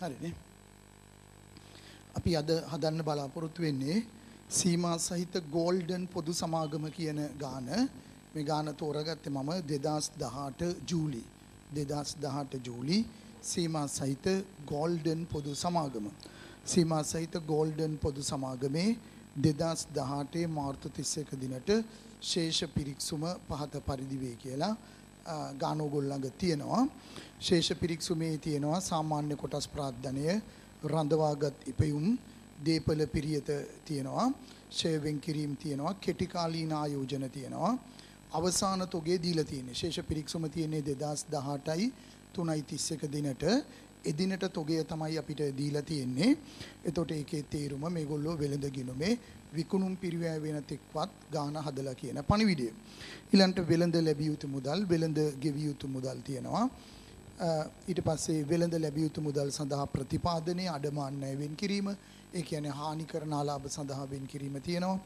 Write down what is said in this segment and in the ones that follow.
හරිනේ. අපි අද හදන්න බලාපොරොත්තු වෙන්නේ සීමා සහිත ගෝල්ඩන් පොදු සමාගම කියන ගාන. මේ ගාන තෝරාගත්තේ මම 2018 ජූලි සීමා සහිත ගෝල්ඩන් පොදු සමාගම. සීමා සහිත ගෝල්ඩන් පොදු සමාගමේ 2018 මාර්තු 31 දිනට ශේෂ පිරික්සුම පහත පරිදි වේ කියලා ගාන ඕගොල්ලන්ග තියෙනවා. ශේෂ පිරික්සුමේ තියෙනවා සාමාන්‍ය කොටස් ප්‍රාර්ථනය, රඳවාගත් ඉපයුම්, දීපල පිරියත තියෙනවා, ෂේවෙන් කිරීම තියෙනවා, කෙටි කාලීන ආයෝජන තියෙනවා. අවසාන තොගේ දීලා තියෙන්නේ. ශේෂ පිරික්සුම තියෙන්නේ 2018යි 3:31 දිනට. එදිනට තොගය තමයි අපිට දීලා තියෙන්නේ. එතකොට ඒකේ තේරුම මේගොල්ලෝ වෙළඳ ගිණුමේ විකුණුම් පිරිවැය වෙන තෙක්වත් ගාන හදලා කියන පණිවිඩය. ඊළඟට වෙළඳ ලැබිය යුතු මුදල්, වෙළඳ ගෙවිය යුතු මුදල් තියෙනවා. ඊට පස්සේ වෙළඳ ලැබිය යුතු මුදල් සඳහා ප්‍රතිපාදනයේ අඩමාන වෙන් කිරීම, ඒ කියන්නේ හානි කරන ආලාභ සඳහා වෙන් කිරීම තියෙනවා.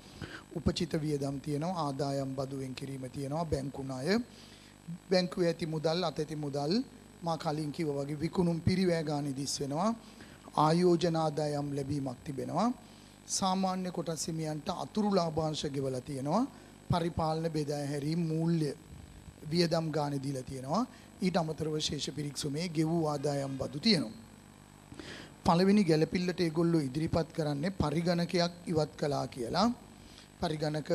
උපචිත වියදම් තියෙනවා, ආදායම් බදු වෙන් කිරීම තියෙනවා, බැංකු ණය, බැංකුවේ ඇති මුදල්, අතැති මුදල් මා කලින් කිව්වා වගේ විකුණුම් පිරිවැය ගානේ දිස් වෙනවා. ආයෝජන ආදායම් ලැබීමක් තිබෙනවා. සාමාන්‍ය කොටස් හිමියන්ට අතුරු ලාභාංශ ගෙවලා තියෙනවා. පරිපාලන බෙදා හැරීම් මූල්‍ය වියදම් ගානේ දීලා තියෙනවා. ඊට අමතරව ශේෂ පිරික්සුමේ ගෙවූ ආදායම් බදු තියෙනවා. පළවෙනි ගැළපිල්ලට ඒගොල්ලෝ ඉදිරිපත් කරන්නේ පරිගණකයක් ඉවත් කළා කියලා. පරිගණක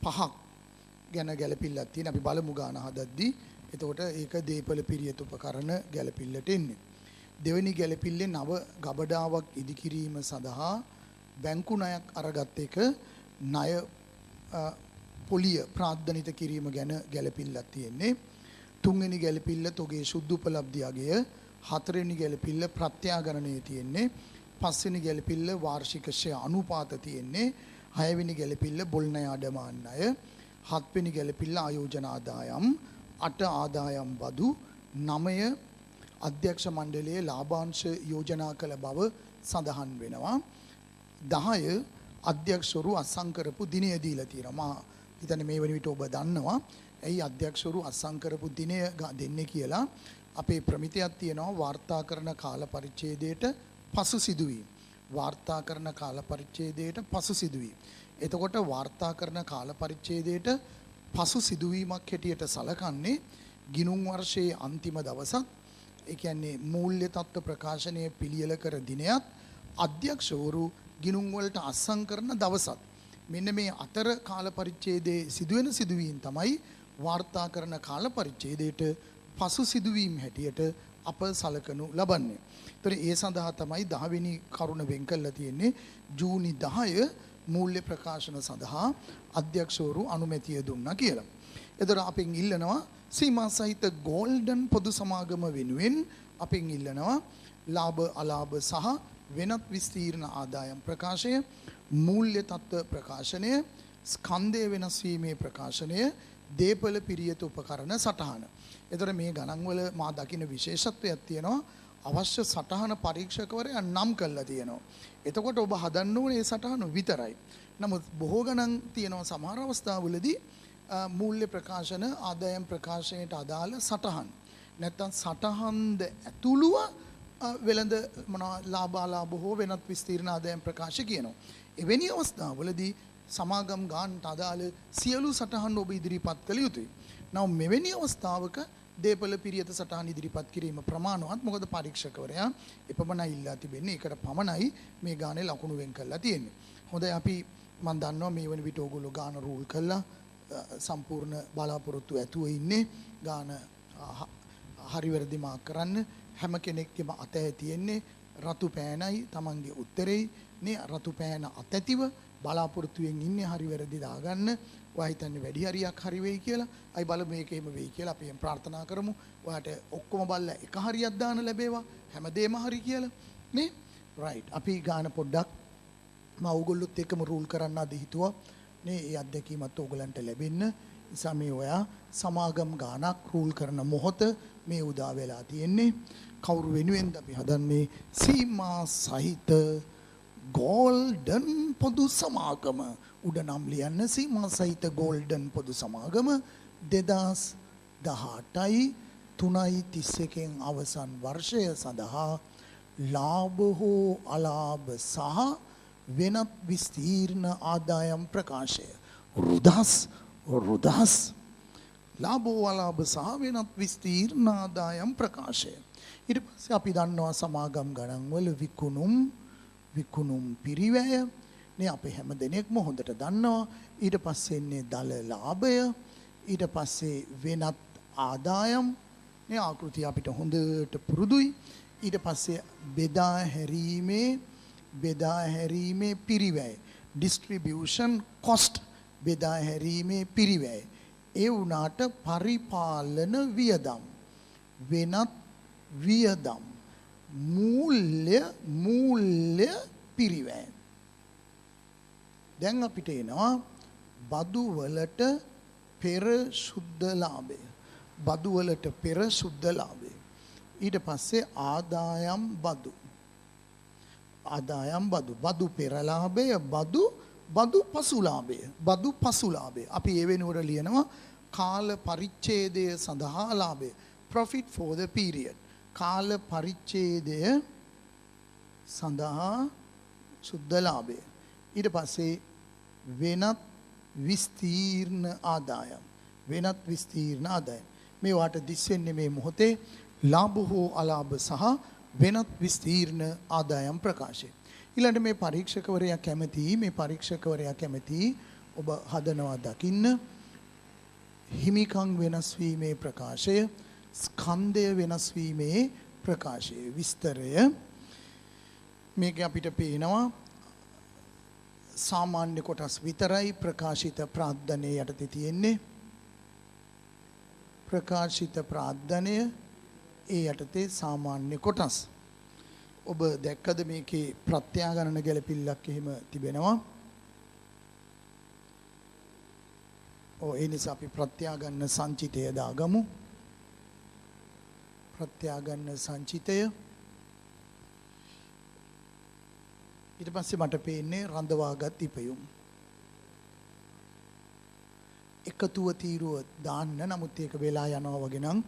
5ක් ගැන ගැළපිල්ලක් තියෙන. අපි බලමු ගාන හදද්දී. එතකොට ඒක දීපල පිරියත උපකරණ ගැළපිල්ලට එන්නේ. දෙවෙනි ගැළපිල්ලේ නව ගබඩාවක් ඉදිකිරීම සඳහා බැංකු ණයක් අරගත් එක ණය පොලිය ප්‍රාර්ථනිත කිරීම ගැන ගැළපිල්ලක් තියෙන්නේ. තුන්වෙනි ගැළපිල්ල තොගේ සුද්ධ උපලබ්ධි අගය, හතරවෙනි ගැළපිල්ල ප්‍රත්‍යාගරණයේ තියෙන්නේ, පස්වෙනි ගැළපිල්ල වාර්ෂික ෂෙයා අනුපාත තියෙන්නේ, හයවෙනි ගැළපිල්ල බොල් ණය අඩමාන ණය, හත්වෙනි ගැළපිල්ල ආයෝජන ආදායම්, 8 ආදායම් බදු, 9 අධ්‍යක්ෂ මණ්ඩලයේ ලාභාංශ යෝජනා කළ බව සඳහන් වෙනවා. 10 අධ්‍යක්ෂවරු අත්සන් කරපු දිනය දීලා තියෙනවා. මා හිතන්නේ මේ වෙන විට ඔබ දන්නවා. ඇයි අධ්‍යක්ෂවරු අත්සන් කරපු දිනය දෙන්නේ කියලා. අපේ ප්‍රමිතියක් තියෙනවා වාර්තා කරන කාල පරිච්ඡේදයට පසු සිදුවීම. වාර්තා කරන කාල පරිච්ඡේදයට පසු සිදුවීම. එතකොට වාර්තා කරන කාල පරිච්ඡේදයට පසු සිදුවීමක් හැටියට සලකන්නේ ගිණුම් වර්ෂයේ අන්තිම දවසත්, ඒ කියන්නේ මූල්‍ය තත්ත්ව ප්‍රකාශනය පිළියෙල කර දිනයත්, අධ්‍යක්ෂවරු ගිණුම් වලට අත්සන් කරන දවසත්. මෙන්න මේ අතර කාල පරිච්ඡේදයේ සිදුවෙන සිදුවීම් තමයි වාර්තා කරන කාල පරිච්ඡේදයට පසු සිදුවීම් හැටියට අප සලකනු ලබන්නේ. ඒතර ඒ සඳහා තමයි 10 වෙනි කරුණ වෙන් කරලා තියෙන්නේ. ජූනි 10 මූල්‍ය ප්‍රකාශන සඳහා අධ්‍යක්ෂවරු අනුමැතිය දුන්නා කියලා. ඒතර අපෙන් ඉල්ලනවා සීමා සහිත ගෝල්ඩන් පොදු සමාගම වෙනුවෙන් අපෙන් ඉල්ලනවා ලාභ අලාභ සහ වෙනත් විස්තීර්ණ ආදායම් ප්‍රකාශය, මූල්‍ය තත්ත්ව ප්‍රකාශනය, ස්කන්ධය වෙනස් වීමේ ප්‍රකාශනය, දීපල පිරියත උපකරණ සටහන. ඒතර මේ ගණන් වල මා දකින්න විශේෂත්වයක් තියෙනවා. අවශ්‍ය සටහන පරීක්ෂකවරයා නම් කරලා තියෙනවා. එතකොට ඔබ හදන්න ඕනේ ඒ සටහන විතරයි. නමුත් බොහෝ ගණන් තියෙනවා සමහර අවස්ථාවලදී මූල්‍ය ප්‍රකාශන ආදායම් ප්‍රකාශනයට අදාළ සටහන්. නැත්තම් සටහන්ද ඇතුළුව වෙළඳ ලාභාලාභ හෝ වෙනත් විස්තීර්ණ ආදායම් ප්‍රකාශ කියනවා. එවැනි අවස්ථාවලදී සමාගම් ගානට අදාළ සියලු සටහන් ඔබ ඉදිරිපත් කළ යුතුයි. නමුත් මෙවැනි අවස්ථාවක දීපල පිරියත සටහන් ඉදිරිපත් කිරීම ප්‍රමාණවත්. මොකද පරීක්ෂකවරයා එපමණයි ඉල්ලා තිබෙන්නේ. ඒකට පමණයි මේ ගානේ ලකුණු වෙන් කරලා තියෙන්නේ. හොඳයි, අපි මම දන්නවා මේ වෙන විට ඕගොල්ලෝ ගාන රූල් කළා සම්පූර්ණ බලාපොරොත්තු ඇතුව ඉන්නේ. ගාන හරි වැරදි මාක් කරන්න. හැම කෙනෙක්ගේම අතේ තියෙන්නේ රතු පෑනයි තමන්ගේ උත්තරේ නේ. රතු පෑන අතැතිව බලාපොරොත්තුෙන් ඉන්නේ හරි වැරදි දාගන්න. ඔයා හිතන්නේ වැඩි හරියක් හරි වෙයි කියලා. අයි බලමු මේක එහෙම වෙයි කියලා අපි ප්‍රාර්ථනා කරමු. ඔයාට ඔක්කොම බලලා එක හරියක් දාන්න ලැබේවා. හැමදේම හරි කියලා නේ. රයිට්. අපි ගාන පොඩ්ඩක් මම ඕගොල්ලොත් එක්කම රූල් කරන්න අද හිතුවා නේ. ඒ අත්දැකීමත් ඕගලන්ට ලැබෙන්න. නිසා මේ ඔයා සමාගම් ගානක් රූල් කරන මොහොත මේ උදා වෙලා තියෙන්නේ. කවුරු වෙනුවෙන්ද අපි හදන්නේ? සීමා සහිත ගෝල්ඩන් පොදු සමාගම. උඩ නම් ලියන්න සීමා සහිත ගෝල්ඩන් පොදු සමාගම 2018යි 3.31 අවසන් වර්ෂය සඳහා ලාභ හෝ අලාභ සහ වෙනත් විස්තීර්ණ ආදායම් ප්‍රකාශය. රුදස් ලාභ හෝ අලාභ සහ වෙනත් විස්තීර්ණ ආදායම් ප්‍රකාශය. ඊට පස්සේ අපි දන්නවා සමාගම් ගණන්වල විකුණුම් පිරිවැය නේ අපි හැම දෙනෙක්ම හොඳට දන්නවා. ඊට පස්සේ එන්නේ දල ලාභය, ඊට පස්සේ වෙනත් ආදායම් මේ ආකෘතිය අපිට හොඳට පුරුදුයි. ඊට පස්සේ බෙදා හැරීමේ පිරිවැය, distribution cost, බෙදා හැරීමේ පිරිවැය. ඒ වුණාට පරිපාලන වියදම්, වෙනත් වියදම්, මූල්‍ය පිරිවැය. දැන් අපිට එනවා බදු වලට පෙර සුද්ධ ලාභය. ඊට පස්සේ ආදායම් බදු. බදු පෙරලාභය, බදු පසුලාභය. අපි ඒ වෙනුවට ලියනවා කාල පරිච්ඡේදය සඳහා ලාභය. Profit for the period. කාල පරිච්ඡේදය සඳහා සුද්ධ ලාභය. ඊට පස්සේ වෙනත් විස්තීර්ණ ආදායම්. මේවට දිස් වෙන්නේ මේ මොහොතේ ලාභ හෝ අලාභ සහ වෙනත් විස්තීර්ණ ආදායම් ප්‍රකාශය. ඊළඟට මේ පරීක්ෂකවරයා කැමති ඔබ හදනවා දකින්න හිමිකම් වෙනස් වීමේ ප්‍රකාශය, ස්කන්ධය වෙනස් වීමේ ප්‍රකාශය, විස්තරය. මේක අපිට පේනවා සාමාන්‍ය කොටස් විතරයි ප්‍රකාශිත ප්‍රාර්ථනයේ යටතේ තියෙන්නේ. ප්‍රකාශිත ප්‍රාර්ථනය ඒ යටතේ සාමාන්‍ය කොටස්. ඔබ දැක්කද මේකේ ප්‍රත්‍යාගණන ගැලපිල්ලක් එහෙම තිබෙනවා. ඒ නිසා අපි ප්‍රත්‍යාගන්න සංචිතය දාගමු. ප්‍රත්‍යාගන්න සංචිතය. ඊට පස්සේ මට පේන්නේ රඳවාගත් ඉපයුම්. එකතුව තීරුව දාන්න, නමුත් ඒක වෙලා යනවා වගේ නම්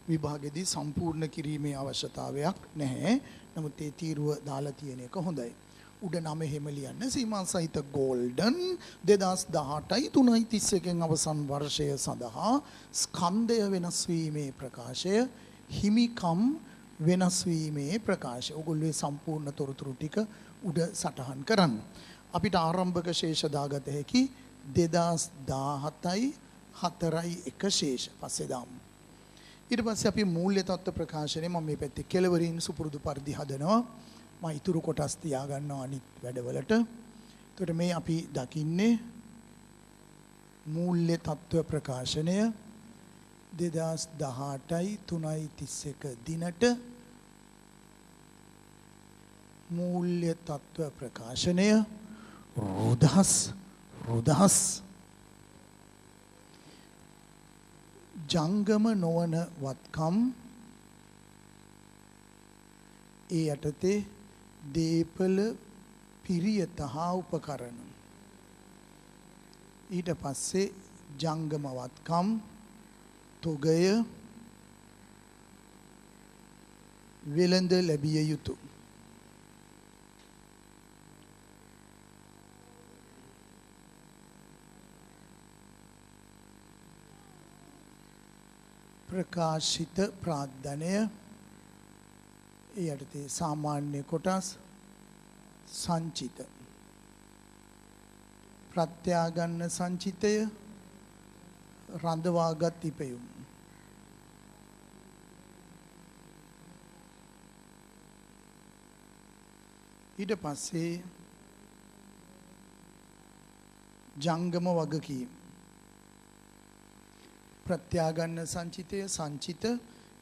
විභාගෙදී සම්පූර්ණ කිරීමේ අවශ්‍යතාවයක් නැහැ. නමුත් ඒ තීරුව දාලා තියෙන එක හොඳයි. උඩ නම එහෙම ලියන්න. සීමා සහිත ගෝල්ඩන් 2018යි 3.31 අවසන් වර්ෂය සඳහා ස්කන්ධය වෙනස් වීමේ ප්‍රකාශය, හිමිකම් වෙනස් වීමේ ප්‍රකාශය. ඔගොල්ලෝ සම්පූර්ණ තොරතුරු ටික උඩ සටහන් කරන්න. අපිට ආරම්භක ශේෂ දාගත හැකි 2017යි 4.1 ශේෂ පස්සේ දාමු. ඊට පස්සේ අපි මූල්‍ය තත්ත්ව ප්‍රකාශනය මම මේ පැත්තේ කෙලවරින් සුපුරුදු පරිදි හදනවා. මම ඊතුරු කොටස් තියා ගන්නවා අනිත් වැඩවලට. එතකොට මේ අපි දකින්නේ මූල්‍ය තත්ත්ව ප්‍රකාශනය 2018යි 3.31 දිනට මූල්‍ය තත්ත්ව ප්‍රකාශනය රුදහස් ජංගම නොවන වත්කම් ඒ යටතේ දීපල පිරියත හා උපකරණ. ඊට පස්සේ ජංගම වත්කම් තොගය වෙළඳ ලැබිය යුතු. ප්‍රකාශිත ප්‍රාර්ථනය ඒ යටතේ සාමාන්‍ය කොටස් සංචිත. ප්‍රත්‍යාගන්න සංචිතය රඳවාගත් ඉපයුම්. ඊට පස්සේ ජංගම වගකීම්. ප්‍රත්‍යාගන්න සංචිතය සංචිත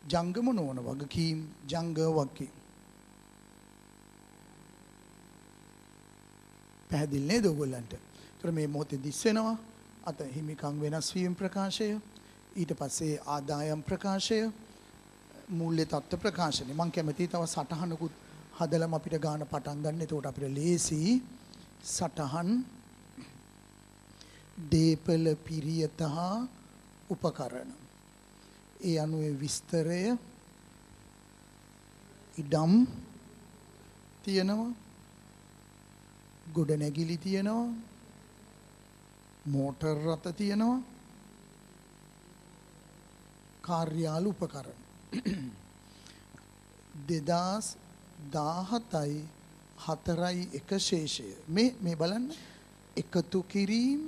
ජංගම නොවන වගකීම් ජංග වගකීම්. පැහැදිලි නේද ඔයගොල්ලන්ට? ඒතර මේ මොහොතේ දිස් වෙනවා අත හිමිකම් වෙනස් වීම ප්‍රකාශය, ඊට පස්සේ ආදායම් ප්‍රකාශය, මූල්‍ය තත්ත්ව ප්‍රකාශනය. මම කැමතියි තව සටහනකුත් හදලම අපිට ගන්න පටන් ගන්න. එතකොට අපිට ලේසි සටහන් දීපල පිරියත හා උපකරණ. ඒ අනුවේ විස්තරය ඉඩම් තියෙනවා, ගොඩනැගිලි තියෙනවා, මෝටර් රථ තියෙනවා, කාර්යාල උපකරණ. 2017යි 4යි 1 ශේෂය මේ බලන්න එකතු කිරීම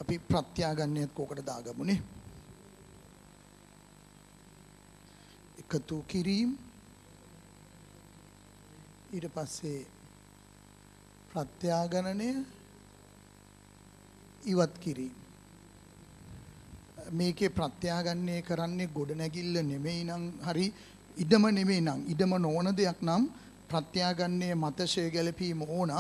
අපි ප්‍රත්‍යාගන්නයත් කෝකට දාගමුනේ. එකතු කිරීම ඊට පස්සේ ප්‍රත්‍යාගණනය ඉවත් කිරීම. මේකේ ප්‍රත්‍යාගන්නය කරන්නේ ගොඩනැගිල්ල නෙමෙයි නම් හරි ඉඩම නෙමෙයි නම් ඉඩම නොවන දෙයක් නම් ප්‍රත්‍යාගන්නය මතශය ගැලපීම ඕන.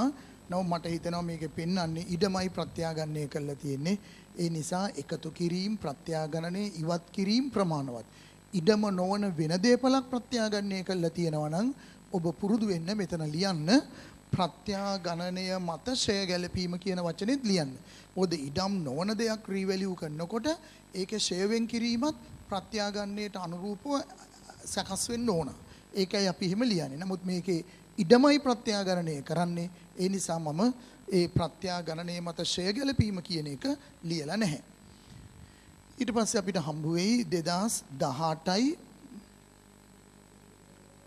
නව මට හිතෙනවා මේකේ පෙන්වන්නේ ඉඩමයි ප්‍රත්‍යාගන්නය කරලා තියෙන්නේ. ඒ නිසා එකතු කිරීම ප්‍රත්‍යාගණනය ඉවත් කිරීම ප්‍රමාණවත්. ඉඩම නොවන වෙන දේපලක් ප්‍රත්‍යාගන්නය කරලා තියෙනවා නම් ඔබ පුරුදු වෙන්න මෙතන ලියන්න ප්‍රත්‍යාගණනය මත ෂය ගැලපීම කියන වචනේත් ලියන්න. මොකද ඉඩම් නොවන දෙයක් රීවැලියු කරනකොට ඒකේ ෂය වෙන් කිරීමත් ප්‍රත්‍යාගන්නයට අනුරූපව සකස් වෙන්න ඕන. ඒකයි අපි එහෙම ලියන්නේ. නමුත් මේකේ ඉඩමයි ප්‍රත්‍යාගණනය කරන්නේ. ඒ නිසා මම ඒ ප්‍රත්‍යාගණනය මත ෂය ගැලපීම කියන එක ලියලා නැහැ. ඊට පස්සේ අපිට හම්බ වෙයි 2018යි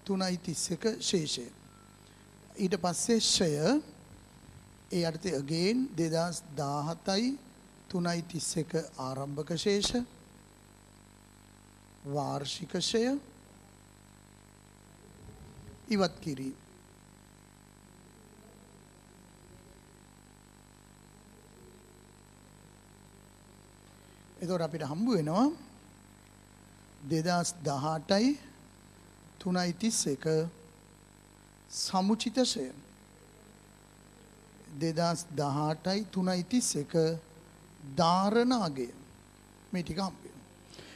3.31 ශේෂය. ඊට පස්සේ ෂය ඒ අර්ථය again 2017යි 3.31 ආරම්භක ශේෂ, වාර්ෂික ෂය ඉවත් කිරීම. එතකොට අපිට හම්බ වෙනවා 2018යි 3.31 සමුචිත ෂය, 2018යි 3.31 ධාරණ අගය. මේ ටික හම්බ වෙනවා.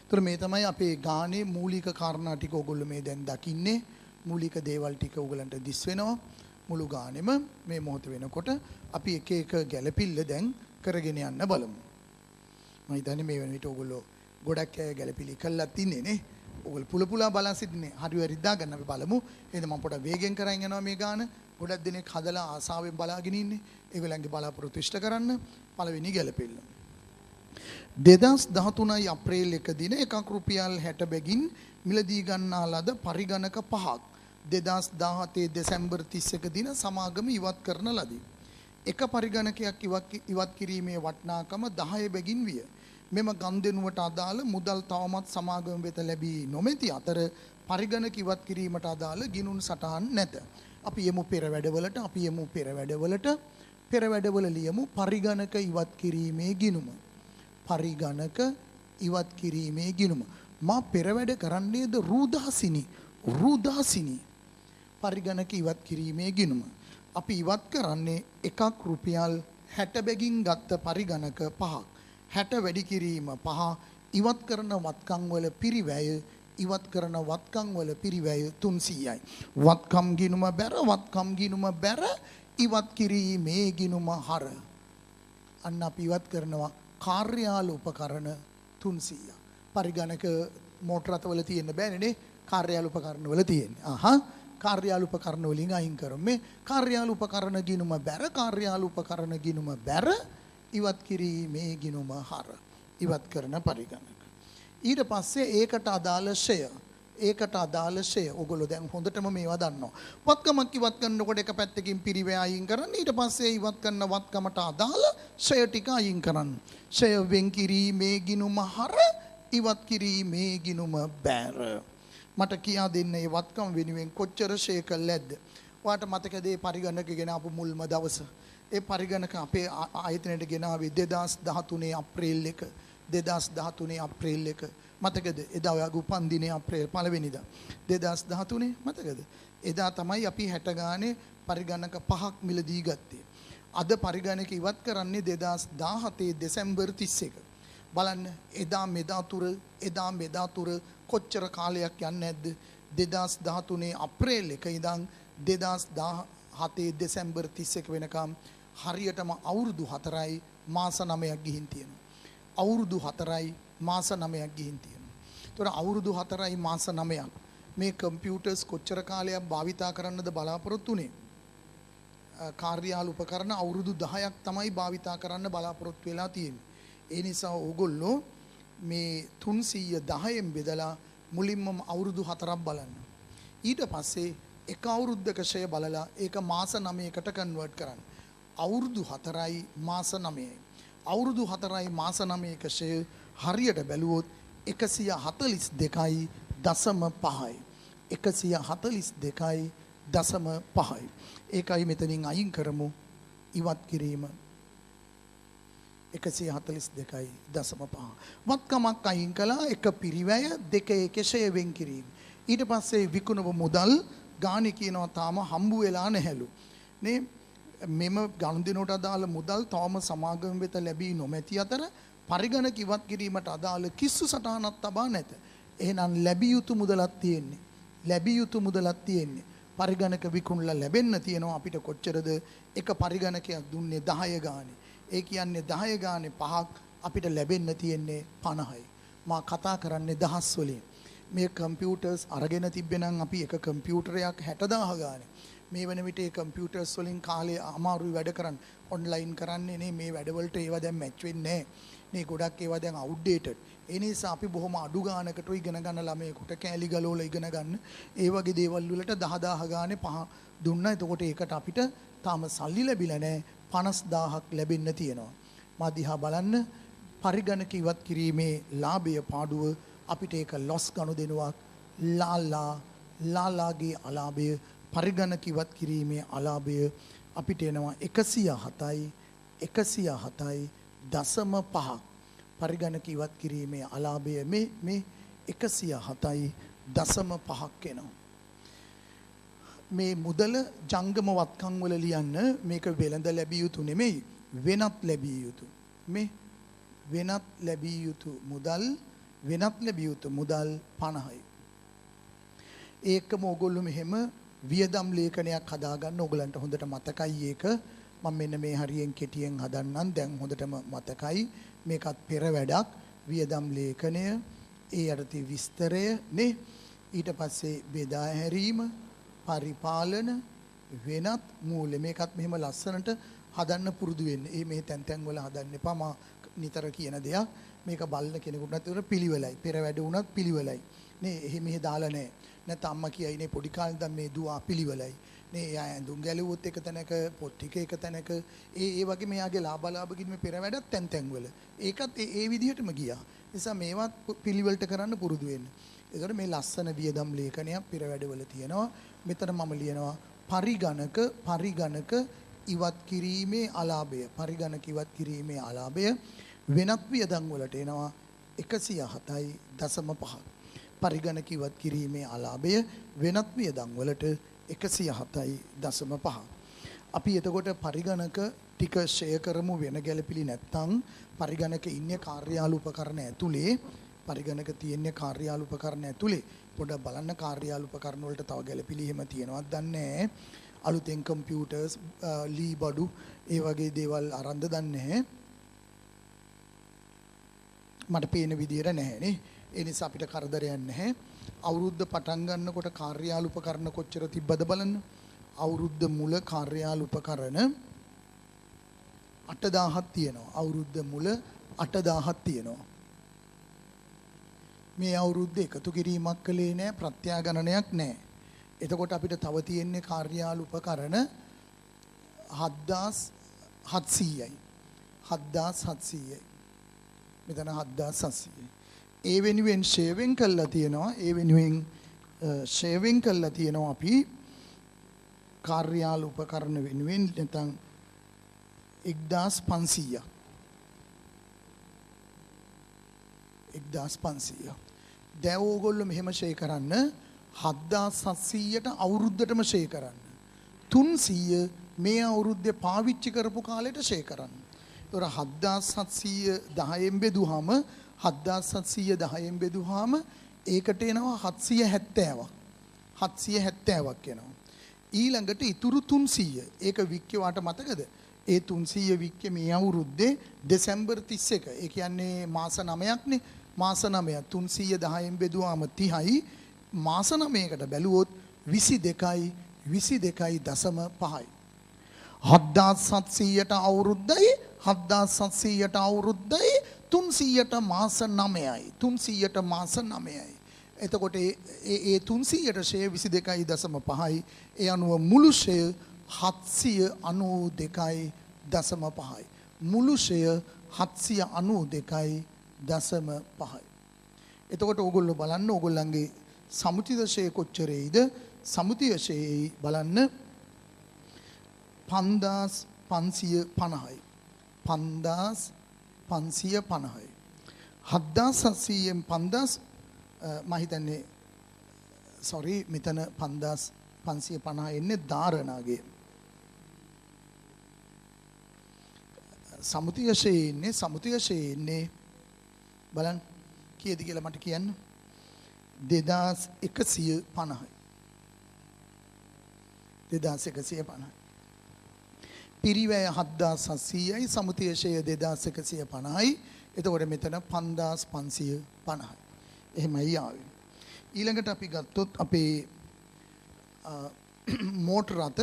එතකොට මේ තමයි අපේ ගානේ මූලික කාරණා ටික ඔයගොල්ලෝ මේ දැන් දකින්නේ. මූලික දේවල් ටික ඔයගලන්ට දිස් වෙනවා. මුළු ගානෙම මේ මොහොත වෙනකොට අපි එක එක ගැළපිල්ල දැන් කරගෙන යන්න බලමු. මම හිතන්නේ මේ වෙන විට ඔයගොල්ලෝ ගොඩක් අය ගැළපිලි කළා තින්නේ නේ. ඔයගොල්ලෝ පුල බලන් සිටින්නේ. හරි වැරද්දා ගන්න අපි බලමු. එහෙනම් මම පොඩක් වේගෙන් කරන් යනවා මේ ගාන. ගොඩක් දෙනෙක් හදලා ආසාවෙන් බලාගෙන ඉන්නේ. ඒගොල්ලන්ගේ බලාපොරොත්තු ඉෂ්ට කරන්න. පළවෙනි ගැළපිල්ල. 2013 අප්‍රේල් 1 දින එකක් රුපියල් 60 බැගින් මිලදී ගන්නා ලද පරිගණක 5ක් 2017 දෙසැම්බර් 31 දින සමාගම ඉවත් කරන ලදී. එක පරිගණකයක් ඉවත් කිරීමේ වටිනාකම 10 බැගින් විය. මෙම ගනුදෙනුවට අදාළ මුදල් තවමත් සමාගම වෙත ලැබී නොමැති අතර පරිගණක ඉවත් කිරීමට අදාළ ගිණුම් සටහන් නැත. අපි යමු පෙර වැඩවල ලියමු පරිගණක ඉවත් කිරීමේ ගිණුම. පරිගණක ඉවත් කිරීමේ ගිණුම. මා පෙර වැඩ කරන්නේද රුදාසිනි. පරිගණක ඉවත් කිරීමේ ගිණුම. අපි ඉවත් කරන්නේ එකක් රුපියල් 60 බැගින් ගත්ත පරිගණක 5ක්. 60 වැඩි කිරීම 5 ඉවත් කරන වත්කම් වල පිරිවැය 300යි. වත්කම් ගිණුම බැර ඉවත් කිරීමේ ගිණුම හර. අන්න අපි ඉවත් කරනවා කාර්යාල උපකරණ 300ක්. පරිගණක මෝටර රථවල තියෙන්න බෑනේ නේ. කාර්යාල උපකරණ වල තියෙන්නේ. කාර්යාල උපකරණ වලින් අයින් කරමු. මේ කාර්යාල උපකරණ ගිණුම බැර ඉවත් කිරීමේ ගිණුම හර. ඉවත් කරන පරිගණක. ඊට පස්සේ ඒකට අදාළ ෂය ඔයගොල්ලෝ දැන් හොඳටම මේවා දන්නවා. වත්කමක් ඉවත් කරනකොට එක පැත්තකින් පිරිවැය අයින් කරන්න. ඊට පස්සේ ඉවත් කරන වත්කමට අදාළ ෂය ටික අයින් කරන්න. ෂය වෙන් කිරීමේ ගිණුම හර ඉවත් කිරීමේ ගිණුම බැර. මට කියා දෙන්න මේ වත්කම් වෙනුවෙන් කොච්චර ෂය කළාද? ඔයාට මතකද මේ පරිගණක ගෙන ආපු මුල්ම දවස? ඒ පරිගණක අපේ ආයතනයට ගෙනාවේ 2013 අප්‍රේල් 1 මතකද? එදා ඔයාගේ උපන්දිනේ අප්‍රේල් 1 වෙනිදා 2013 මතකද? එදා තමයි අපි 60 ගානේ පරිගණක 5ක් මිලදී ගත්තේ. අද පරිගණක ඉවත් කරන්නේ 2017 දෙසැම්බර් 31. බලන්න එදා මෙදා තුර කොච්චර කාලයක් යන්නේ නැද්ද? 2013 අප්‍රේල් 1 ඉඳන් 2017 දෙසැම්බර් 31 වෙනකම් හරියටම අවුරුදු 4යි මාස 9ක් ගිහින් තියෙනවා. අවුරුදු 4යි මාස 9ක් ගිහින් තියෙනවා. ඒතර අවුරුදු 4යි මාස 9ක් මේ කම්පියුටර්ස් කොච්චර කාලයක් භාවිතා කරන්නද බලාපොරොත්තු වෙන්නේ? කාර්යාල උපකරණ අවුරුදු 10ක් තමයි භාවිතා කරන්න බලාපොරොත්තු වෙලා තියෙන්නේ. ඒ නිසා ඕගොල්ලෝ මේ 310න් බෙදලා මුලින්ම අවුරුදු 4ක් බලන්න. ඊට පස්සේ එක අවුරුද්දක ෂය බලලා ඒක මාස 9කට කන්වර්ට් කරන්න. අවුරුදු 4යි මාස 9යි. අවුරුදු 4යි මාස 9ක ෂය හරියට බැලුවොත් 142යි දශම 5යි. 142යි දශම 5යි. ඒකයි මෙතනින් අයින් කරමු ඉවත් කිරීම 142යි දශම 5. වත්කමක් අයින් කළා එක පිරිවැය දෙක එකෂය වෙන් කිරීම. ඊට පස්සේ විකුණව මුදල් ගාණි කියනවා තාම හම්බු වෙලා නැහැලු. නේ මෙම ගනුදෙනුවට අදාළ මුදල් තවම සමාගම වෙත ලැබී නොමැති අතර පරිගණක ඉවත් කිරීමට අදාළ කිස්සු සටහනක් තබා නැත. එහෙනම් ලැබිය යුතු මුදලක් තියෙන්නේ. ලැබිය යුතු මුදලක් තියෙන්නේ. පරිගණක විකුණලා ලැබෙන්න තියෙනවා අපිට කොච්චරද? එක පරිගණකයක් දුන්නේ 10 ගානේ. ඒ කියන්නේ 10 ගානේ 5ක් අපිට ලැබෙන්න තියෙන්නේ 50යි. මා කතා කරන්නේ දහස් වලින්. මේ කම්පියුටර්ස් අරගෙන තිබ්බෙනම් අපි එක කම්පියුටරයක් 60000 ගානේ. මේ වෙන විට ඒ කම්පියුටර්ස් වලින් කාලේ අමාරුයි වැඩ කරන්න. ඔන්ලයින් කරන්නේ නේ මේ වැඩවලට ඒවා දැන් මැච් වෙන්නේ නැහැ. මේ ගොඩක් ඒවා දැන් අවුට්ඩේටඩ්. ඒ නිසා අපි බොහොම අඩු ගානකට ඉගෙන ගන්න ළමයෙකුට කෑලි ගලවලා ඉගෙන ගන්න. ඒ වගේ දේවල් වලට 10000 ගානේ 5 දුන්නා. එතකොට ඒකට අපිට තාම සල්ලි ලැබිලා නැහැ. 50000ක් ලැබෙන්න තියෙනවා. මා දිහා බලන්න පරිගණක ඉවත් කිරීමේ ලාභය පාඩුව අපිට ඒක ලොස් ගනුදෙනුවක් ලාලාගේ අලාභය පරිගණක ඉවත් කිරීමේ අලාභය අපිට එනවා 107යි දශම 5ක්. පරිගණක ඉවත් කිරීමේ අලාභය මේ 107යි දශම 5ක් එනවා. මේ මුදල ජංගම වත්කම් වල ලියන්න මේක වෙළඳ ලැබිය යුතු නෙමෙයි වෙනත් ලැබිය යුතු. මේ වෙනත් ලැබිය යුතු මුදල් 50යි. ඒකම ඕගොල්ලෝ මෙහෙම වියදම් ලේඛනයක් හදාගන්න ඕගලන්ට හොඳට මතකයි ඒක. මම මෙන්න මේ හරියෙන් කෙටියෙන් හදන්නම්. දැන් හොඳටම මතකයි. මේකත් පෙර වැඩක්. වියදම් ලේඛනය, ඒ යටතේ විස්තරය නේ. ඊට පස්සේ බෙදා හැරීම, පරිපාලන, වෙනත් මූල්‍ය. මේකත් මෙහෙම ලස්සනට හදන්න පුරුදු වෙන්න. මේ තැන් වල හදන්න එපා. මා නිතර කියන දෙයක්. මේක බලන කෙනෙකුට නැත්නම් පිළිවෙලයි. පෙර වැඩ වුණත් පිළිවෙලයි. නේ එහෙම දාලා නැහැ. නැත්නම් අම්මා කියයිනේ පොඩි කාලේ දැන් මේ දුවා පිළිවෙලයි. නේ එයා ඇඳුම් ගැලුවොත් එක තැනක, පොත් ටික එක තැනක, ඒ වගේ මෙයාගේ ලාභ ගිහින් පෙර වැඩත් තැන් වල. ඒකත් ඒ විදිහටම ගියා. නිසා මේවත් පිළිවෙලට කරන්න පුරුදු වෙන්න. ඒකට මේ ලස්සන වියදම් ලේඛනයක් පෙර වැඩවල තියෙනවා. මෙතන මම ලියනවා පරිගණක ඉවත් කිරීමේ අලාභය. පරිගණක ඉවත් කිරීමේ අලාභය වෙනත් වියදම් වලට එනවා 107.5. පරිගණක ඉවත් කිරීමේ අලාභය වෙනත් වියදම් වලට 107.5. අපි එතකොට පරිගණක ටික ෂෙයා කරමු වෙන ගැළපිලි නැත්නම් පරිගණක ඉන්නේ කාර්යාල උපකරණ ඇතුලේ. පරිගණක තියෙන්නේ කාර්යාල උපකරණ ඇතුලේ. පොඩ්ඩක් බලන්න කාර්යාල උපකරණ වලට තව ගැළපිලි එහෙම තියෙනවද දන්නේ නැහැ. අලුතෙන් කම්පියුටර්ස් ලී බඩු ඒ වගේ දේවල් අරන්ද දන්නේ නැහැ. මට පේන විදියට නැහැ නේ. ඒ නිසා අපිට කරදරයක් නැහැ. අවුරුද්ද පටන් ගන්නකොට කාර්යාල උපකරණ කොච්චර තිබ්බද බලන්න. අවුරුද්ද මුල කාර්යාල උපකරණ 8000ක් තියෙනවා. අවුරුද්ද මුල 8000ක් තියෙනවා. මේ අවුරුද්ද එකතු කිරීමක් කළේ නැහැ, ප්‍රත්‍යාගණනයක් නැහැ. එතකොට අපිට තව තියෙන්නේ කාර්යාල උපකරණ 7700යි. 7700යි. මෙතන 7700යි. ඒ වෙනුවෙන් ෂේවින් කළා තියෙනවා. ඒ වෙනුවෙන් ෂේවින් කළා තියෙනවා අපි කාර්යාල උපකරණ වෙනුවෙන් නැත්නම් 1500ක්. 1500. දැන් ඕගොල්ලෝ මෙහෙම ෂේ කරන්න 7700ට අවුරුද්දටම ෂේ කරන්න. 300 මේ අවුරුද්දේ පාවිච්චි කරපු කාලෙට ෂේ කරන්න. ඒතොර 7700 10න් බෙදුවාම 7700 10න් බෙදුවාම ඒකට එනවා 770ක්. 770ක් එනවා. ඊළඟට ඉතුරු 300. ඒක වික්කේ වාට මතකද? ඒ 300 වික්කේ මේ අවුරුද්දේ දෙසැම්බර් 31. ඒ කියන්නේ මාස 9ක්නේ. මාස 9 310න් බෙදුවාම 30යි. මාස 9කට බැලුවොත් 22යි 22.5යි. 7700ට අවුරුද්දයි 7700ට අවුරුද්දයි 300ට මාස 9යි 300ට මාස 9යි. එතකොට ඒ 300ට ෂේ 22.5යි. ඒ අනුව මුළු ෂේ 792.5යි. මුළු ෂේ 792.5යි. එතකොට ඕගොල්ලෝ බලන්න ඕගොල්ලන්ගේ සමුතිය ෂේ කොච්චරේද? සමුතිය ෂේ බලන්න 5550යි. 5550යි. 7700න් 5000 මම හිතන්නේ sorry මෙතන 5550 එන්නේ ධාරණාගේ. සමුතිය ෂේ ඉන්නේ බලන්න කීයද කියලා මට කියන්න. 2150යි. 2150යි. පිරිවැය 7700යි සමුතිය ෂේ 2150යි. එතකොට මෙතන 5550යි. එහෙමයි ආවේ. ඊළඟට අපි ගත්තොත් අපේ මෝටර රථ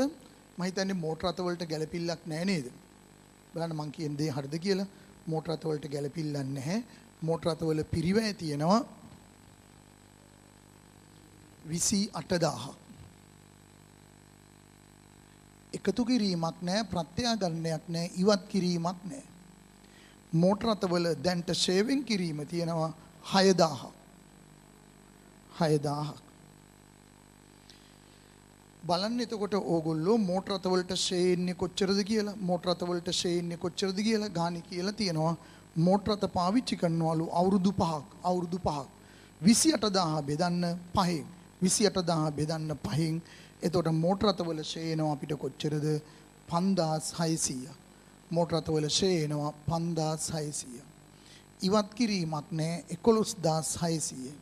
මම හිතන්නේ මෝටර රථ වලට ගැළපිල්ලක් නැහැ නේද? බලන්න මං කියන දේ හරිද කියලා. මෝටර රථ වලට ගැළපිල්ලක් නැහැ. මෝටර රථ වල පිරිවැය තියෙනවා 28000ක්. එකතු කිරීමක් නැහැ, ප්‍රත්‍යාගමනයක් නැහැ, ඉවත් කිරීමක් නැහැ. මෝටර රථ වල දැන්ට ෂේවින් කිරීම තියෙනවා 6000ක්. 6000ක්. බලන්න එතකොට ඕගොල්ලෝ මෝටර රථ වලට ෂේ ඉන්නේ කොච්චරද කියලා, මෝටර රථ වලට ෂේ ඉන්නේ කොච්චරද කියලා ගාණි කියලා තියෙනවා. මෝටර රථ පාවිච්චි කරනවලු අවුරුදු 5ක්. 28000 බෙදන්න 5න්. 28000 බෙදන්න 5න්. එතකොට මෝටර රථ වල ෂේ එනවා අපිට කොච්චරද? 5600ක්. මෝටර රථ වල ෂේ එනවා 5600ක්. ඉවත් කිරීමක් නැහැ 11600.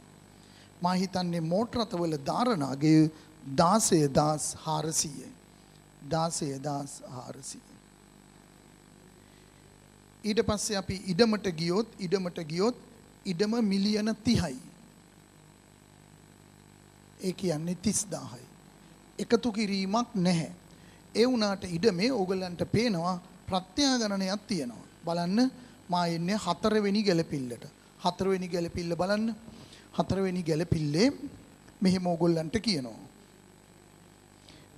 මා හිතන්නේ මෝටර රථ වල ධාරණාගේ 16400යි. 16400. ඊට පස්සේ අපි ඉඩමට ගියොත් ඉඩම මිලියන 30යි. ඒ කියන්නේ 30000යි. එකතු කිරීමක් නැහැ. ඒ වුණාට ඉඩමේ ඕගලන්ට පේනවා ප්‍රත්‍යාගණනයක් තියෙනවා. බලන්න මා එන්නේ 4 වෙනි ගැලපිල්ලට. 4 වෙනි ගැලපිල්ල බලන්න. 4 වෙනි ගැලපිල්ලේ මෙහෙම ඕගොල්ලන්ට කියනවා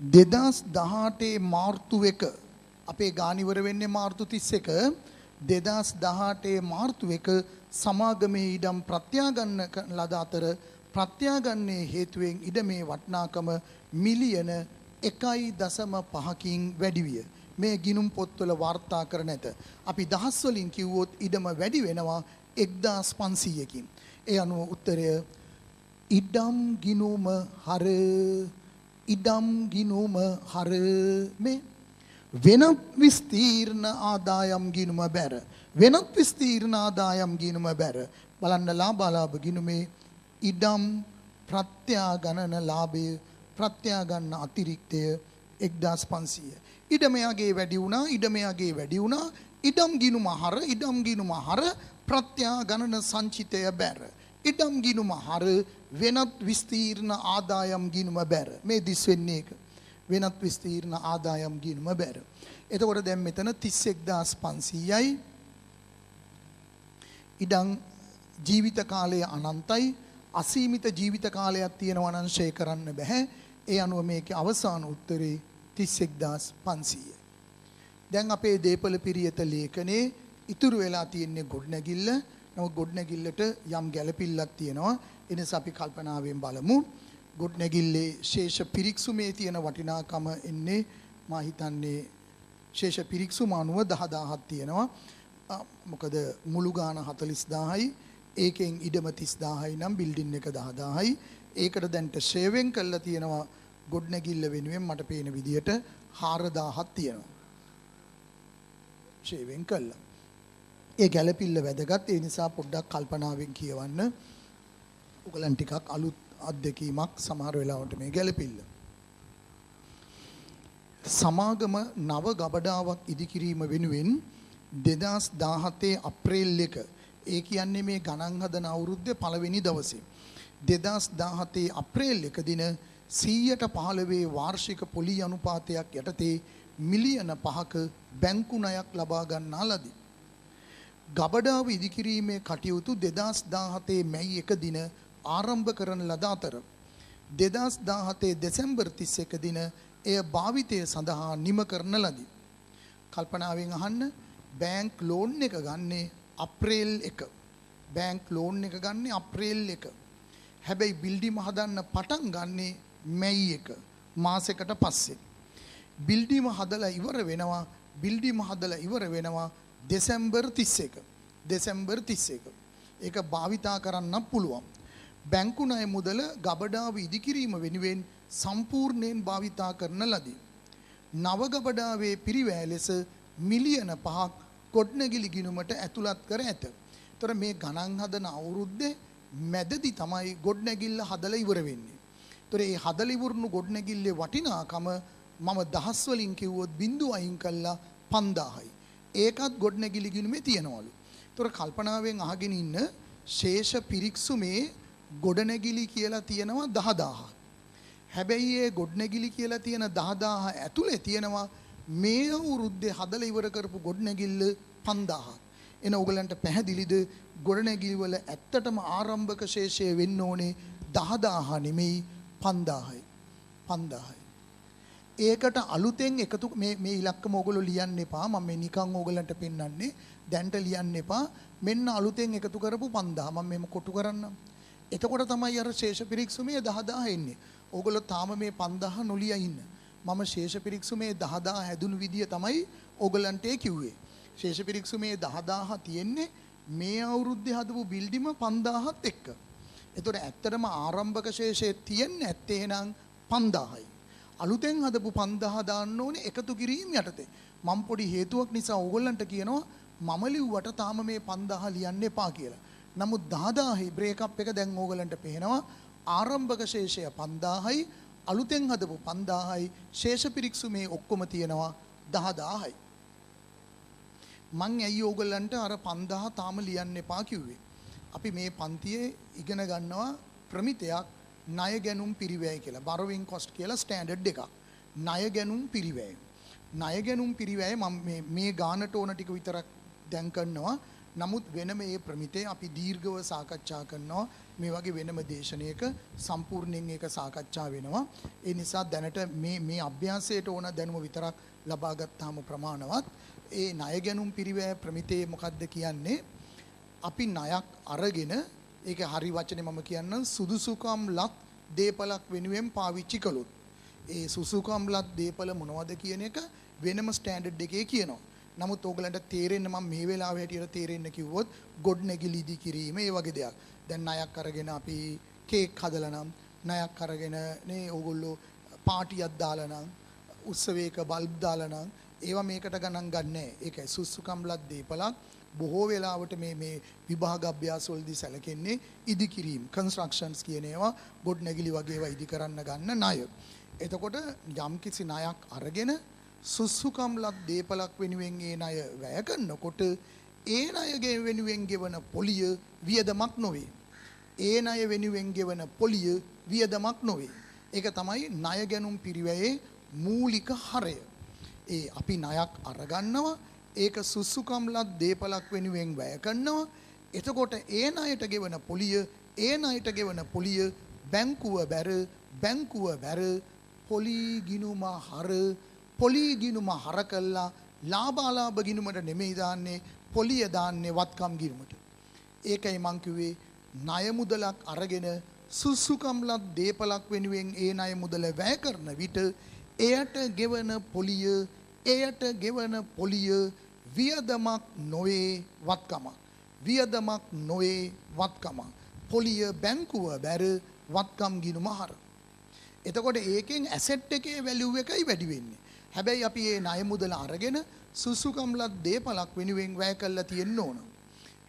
2018 මාර්තු 1 අපේ ගානිවර වෙන්නේ මාර්තු 31. 2018 මාර්තු 1 සමාගමේ ඉඩම් ප්‍රත්‍යාගන්න ලද අතර ප්‍රත්‍යාගන්නේ හේතුවෙන් ඉඩමේ වටිනාකම මිලියන 1.5කින් වැඩි විය. මේ ගිණුම් පොත්වල වාර්තා කර නැත. අපි දහස් වලින් කිව්වොත් ඉඩම වැඩි වෙනවා 1500කින්. ඒ අනුව උත්තරය ඉඩම් ගිණුම හර මේ වෙනත් විස්තීර්ණ ආදායම් ගිණුම බැර. වෙනත් විස්තීර්ණ ආදායම් ගිණුම බැර. බලන්න ලාභාලාභ ගිණුමේ ඉඩම් ප්‍රත්‍යාගණන ලාභය ප්‍රත්‍යාගන්න අතිරික්තය 1500. ඉඩමයාගේ වැඩි වුණා ඉඩම් ගිණුම හර ප්‍රත්‍යාගණන සංචිතය බැර. ඉඩම් ගිණුම හර වෙනත් විස්තීර්ණ ආදායම් ගිණුම බැර. මේ දිස් වෙන්නේ එක. වෙනත් විස්තීර්ණ ආදායම් ගිණුම බැර. එතකොට දැන් මෙතන 31500යි. ඉඩම් ජීවිත කාලය අනන්තයි. අසීමිත ජීවිත කාලයක් තියෙනවා නම් ෂේ කරන්න බෑ. ඒ අනුව මේකේ අවසාන උත්තරේ 31500. දැන් අපේ දේපල පිරියත ලේඛනයේ ඉතුරු වෙලා තියෙන්නේ ගොඩනැගිල්ල. නමුත් ගොඩනැගිල්ලට යම් ගැළපිල්ලක් තියෙනවා. ඒ නිසා අපි කල්පනාවෙන් බලමු. ගොඩනැගිල්ලේ ශේෂ පිරික්සුමේ තියෙන වටිනාකම එන්නේ මා හිතන්නේ ශේෂ පිරික්සුම අනුව 10000ක් තියෙනවා. මොකද මුළු ගාන 40000යි. ඒකෙන් ඉඩම 30000යි නම් බිල්ඩින් එක 10000යි. ඒකට දැන්ට ෂේවෙන් කරලා තියෙනවා ගොඩනැගිල්ල වෙනුවෙන් මට පේන විදියට 4000ක් තියෙනවා. ෂේවෙන් කළා. ඒ ගැළපිල්ල වැදගත්. ඒ නිසා පොඩ්ඩක් කල්පනාවෙන් කියවන්න. උගලන් ටිකක් අලුත් අත්දැකීමක් සමහර වෙලාවට මේ ගැළපිල්ල. සමාගම නව ගබඩාවක් ඉදිකිරීම වෙනුවෙන් 2017 අප්‍රේල් 1 ඒ කියන්නේ මේ ගණන් හදන අවුරුද්දේ පළවෙනි දවසේ 2017 අප්‍රේල් 1 දින 115 වාර්ෂික පොලි අනුපාතයක් යටතේ මිලියන 5ක බැංකු ණයක් ලබා ගන්නා ලදී. ගබඩාව ඉදිකිරීමේ කටයුතු 2017 මැයි 1 දින ආරම්භ කරන ලද අතර 2017 දෙසැම්බර් 31 දින එය භාවිතය සඳහා නිම කරන ලදී. කල්පනාවෙන් අහන්න බැංක් ලෝන් එක ගන්නේ අප්‍රේල් 1. බැංක් ලෝන් එක ගන්නේ අප්‍රේල් 1. හැබැයි බිල්ඩිම හදන්න පටන් ගන්නේ මැයි 1 මාසයකට පස්සේ. බිල්ඩිම හදලා ඉවර වෙනවා දෙසැම්බර් 31. දෙසැම්බර් 31. ඒක භාවිතා කරන්න පුළුවන්. බැංකු ණය මුදල ගබඩාව ඉදිකිරීම වෙනුවෙන් සම්පූර්ණයෙන් භාවිතා කරන ලදී. නව ගබඩාවේ පිරිවැය ලෙස මිලියන 5ක් ගොඩනැගිලි ගිණුමට ඇතුළත් කර ඇත. ඒතර මේ ගණන් හදන අවුරුද්දේ මැදදී තමයි ගොඩනැගිල්ල හදලා ඉවර වෙන්නේ. ඒතර මේ හදලා ඉවරුණු ගොඩනැගිල්ලේ වටිනාකම මම දහස් වලින් කිව්වොත් බිංදුව අයින් කළා 5000යි. ඒකත් ගොඩනැගිලි ගිණුමේ තියනවලු. ඒතර කල්පනාවෙන් අහගෙන ඉන්න ශේෂ පිරික්සුමේ ගොඩනැගිලි කියලා තියෙනවා 10000ක්. හැබැයි ඒ ගොඩනැගිලි කියලා තියෙන 10000 ඇතුලේ තියෙනවා මේ අවුරුද්දේ හදලා ඉවර කරපු ගොඩනැගිල්ල 5000ක්. එන ඕගලන්ට පැහැදිලිද ගොඩනැගිලි වල ඇත්තටම ආරම්භක ශේෂය වෙන්න ඕනේ 10000 නෙමෙයි 5000යි. 5000යි. ඒකට අලුතෙන් එකතු මේ ඉලක්කම ඕගොල්ලෝ ලියන්න එපා. මම මේ නිකන් ඕගලන්ට පෙන්නන්නේ. දැන්ට ලියන්න එපා. මෙන්න අලුතෙන් එකතු කරපු 5000 මම මෙහෙම කොටු කරන්නම්. එතකොට තමයි අර ශේෂ පිරික්සුමේ 10000 එන්නේ. ඕගොල්ලෝ තාම මේ 5000 නොලියා ඉන්න. මම ශේෂ පිරික්සුමේ 10000 හැදුණු විදිය තමයි ඕගලන්ට කිව්වේ. ශේෂ පිරික්සුමේ 10000 තියෙන්නේ මේ අවුරුද්දේ හදපු බිල්ඩිම 5000ත් එක්ක. ඒතකොට ඇත්තටම ආරම්භක ශේෂයේ තියෙන්නේ ඇත්තේ නම් 5000යි. අලුතෙන් හදපු 5000 දාන්න ඕනේ එකතු කිරීම යටතේ. මම පොඩි හේතුවක් නිසා ඕගොල්ලන්ට කියනවා මම ලිව්වට තාම මේ 5000 ලියන්න එපා කියලා. නමුත් 10000 බ්‍රේක්අප් එක දැන් ඕගොල්ලන්ට පේනවා ආරම්භක ශේෂය 5000යි අලුතෙන් හදපු 5000යි ශේෂ පිරික්සුමේ ඔක්කොම තියෙනවා 10000යි. මං ඇයි ඕගොල්ලන්ට අර 5000 තාම ලියන්න එපා කිව්වේ? අපි මේ පන්තියේ ඉගෙන ගන්නවා ප්‍රමිතයක් ණය ගැනුම් පිරිවැය කියලා. borrowing cost කියලා ස්ටෑන්ඩඩ් එකක්. ණය ගැනුම් පිරිවැය. ණය ගැනුම් පිරිවැය මම මේ ගානට ඕන ටික විතරක් දැන් කරනවා. නමුත් වෙනම මේ ප්‍රමිතේ අපි දීර්ඝව සාකච්ඡා කරනවා. මේ වගේ වෙනම දේශනයක සම්පූර්ණයෙන් ඒක සාකච්ඡා වෙනවා. ඒ නිසා දැනට මේ අභ්‍යාසයට ඕන දැනුම විතරක් ලබා ගත්තාම ප්‍රමාණවත්. ඒ ණය ගැනුම් පිරිවැය ප්‍රමිතේ මොකද්ද කියන්නේ? අපි ණයක් අරගෙන ඒක හරි වචනේ මම කියන්නම් සුදුසුකම් ලත් දීපලක් වෙනුවෙන් පාවිච්චි කළොත් ඒ සුදුසුකම් ලත් දීපල මොනවද කියන එක වෙනම ස්ටෑන්ඩඩ් එකේ කියනවා. නමුත් ඕගලන්ට තේරෙන්න මම මේ වෙලාවේ හැටියට තේරෙන්න කිව්වොත් ගොඩනැගිලි ඉදි කිරීම ඒ වගේ දෙයක්. දැන් ණයක් අරගෙන අපි කේක් හදලා නම් ණයක් අරගෙන නේ ඕගොල්ලෝ පාටියක් දාලා නම් උත්සවයක බල්බ් දාලා නම් ඒවා මේකට ගණන් ගන්නෑ. ඒකයි සුදුසුකම් ලත් දීපලක් බොහෝ වෙලාවට මේ විභාග අභ්‍යාස වලදී සැලකෙන්නේ ඉදි කිරීම කන්ස්ට්‍රක්ෂන්ස් කියන ඒවා ගොඩනැගිලි වගේ ඒවා ඉදි කරන්න ගන්න ණය. එතකොට යම්කිසි ණයක් අරගෙන සුසුකම් ලත් දීපලක් වෙනුවෙන් ඒ ණය වැය කරනකොට ඒ ණය වෙනුවෙන් ගෙවන පොලිය වියදමක් නොවේ. ඒ ණය වෙනුවෙන් ගෙවන පොලිය වියදමක් නොවේ. ඒක තමයි ණය ගැනුම් පිරිවැයේ මූලික හරය. ඒ අපි ණයක් අරගන්නවා ඒක සුසුකම් ලත් දීපලක් වෙනුවෙන් වැය කරනවා. එතකොට ඒ ණයට ගෙවන පොලිය බැංකුව බැර පොලි ගිණුම හර කළා ලාභාලාභ ගිණුමට නෙමෙයි දාන්නේ පොලිය දාන්නේ වත්කම් ගිණුමට. ඒකයි මං කිව්වේ ණය මුදලක් අරගෙන සුසුකම් ලත් දීපලක් වෙනුවෙන් ඒ ණය මුදල වැය කරන විට එයට ගෙවන පොලිය වියදමක් නොවේ වත්කමක්. පොලිය බැංකුව බැර වත්කම් ගිණුම හර. එතකොට ඒකෙන් ඇසෙට් එකේ වැලියු එකයි වැඩි වෙන්නේ. හැබැයි අපි මේ ණය මුදල අරගෙන සුසුකම් ලත් දීපලක් වෙනුවෙන් වැය කළා තියෙන්න ඕන.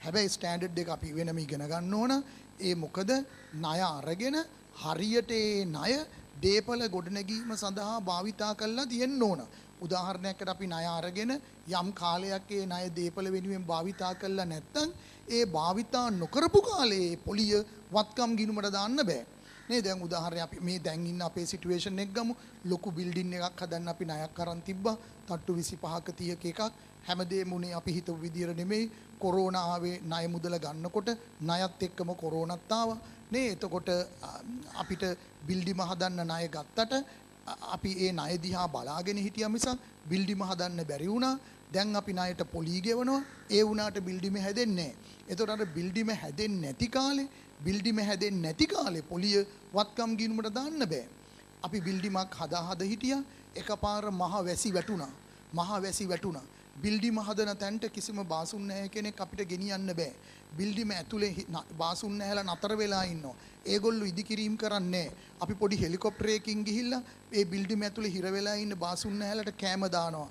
හැබැයි ස්ටෑන්ඩඩ් එක අපි වෙනම ඉගෙන ගන්න ඕන. ඒ මොකද ණය අරගෙන හරියට ඒ ණය දීපල ගොඩනැගීම සඳහා භාවිතා කළා තියෙන්න ඕන. උදාහරණයකට අපි ණය අරගෙන යම් කාලයක් ඒ ණය දීපල වෙනුවෙන් භාවිතා කළා නැත්නම් ඒ භාවිතා නොකරපු කාලේ පොලිය වත්කම් ගිණුමට දාන්න බෑ. නේ දැන් උදාහරණයක් අපි මේ දැන් ඉන්න අපේ සිටුේෂන් එක ගමු. ලොකු බිල්ඩින් එකක් හදන්න අපි ණයක් අරන් තිබ්බා. තට්ටු 25ක 30ක එකක්. හැමදේම උනේ අපි හිතපු විදියට නෙමෙයි. කොරෝනා ආවේ ණය මුදල ගන්නකොට ණයත් එක්කම කොරෝනාත් ආවා. නේ එතකොට අපිට බිල්ඩිම හදන්න ණය ගත්තට අපි ඒ ණය දිහා බලාගෙන හිටියා මිසක් බිල්ඩිම හදන්න බැරි වුණා. දැන් අපි ණයට පොලී ගෙවනවා. ඒ වුණාට බිල්ඩිම හැදෙන්නේ නැහැ. එතකොට අර බිල්ඩිම හැදෙන්නේ නැති කාලේ බිල්ඩිම හැදෙන්නේ නැති කාලේ පොලිය වත්කම් ගිණුමට දාන්න බෑ. අපි බිල්ඩිමක් හදා හිටියා. එකපාර මහ වැසි වැටුණා. බිල්ඩිම හදන තැනට කිසිම බාසුන් නැහැ කෙනෙක් අපිට ගෙනියන්න බෑ. බිල්ඩිම ඇතුලේ බාසුන් නැහැලා නතර වෙලා ඉන්නවා. ඒගොල්ලෝ ඉදිකිරීම කරන්නේ අපි පොඩි හෙලිකොප්ටරයකින් ගිහිල්ලා ඒ බිල්ඩිම ඇතුලේ හිර වෙලා ඉන්න බාසුන් නැහැලට කෑම දානවා.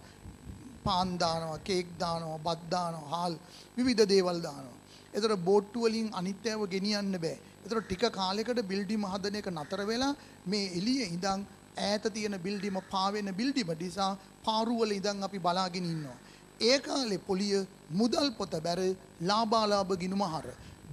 පාන් දානවා, කේක් දානවා, බත් දානවා, හාල් විවිධ දේවල් දානවා. ඒතර බෝට්ටු වලින් අනිත්‍යව ගෙනියන්න බෑ. ඒතර ටික කාලයකට බිල්ඩිම හදන එක නතර වෙලා මේ එළියේ ඉඳන් ඈත තියෙන බිල්ඩිම පාවෙන බිල්ඩිම නිසා පාරු වල ඉඳන් අපි බලාගෙන ඉන්නවා. ඒ කාලේ පොලිය මුදල් පොත බැර ලාභාලාභ ගිණුමහර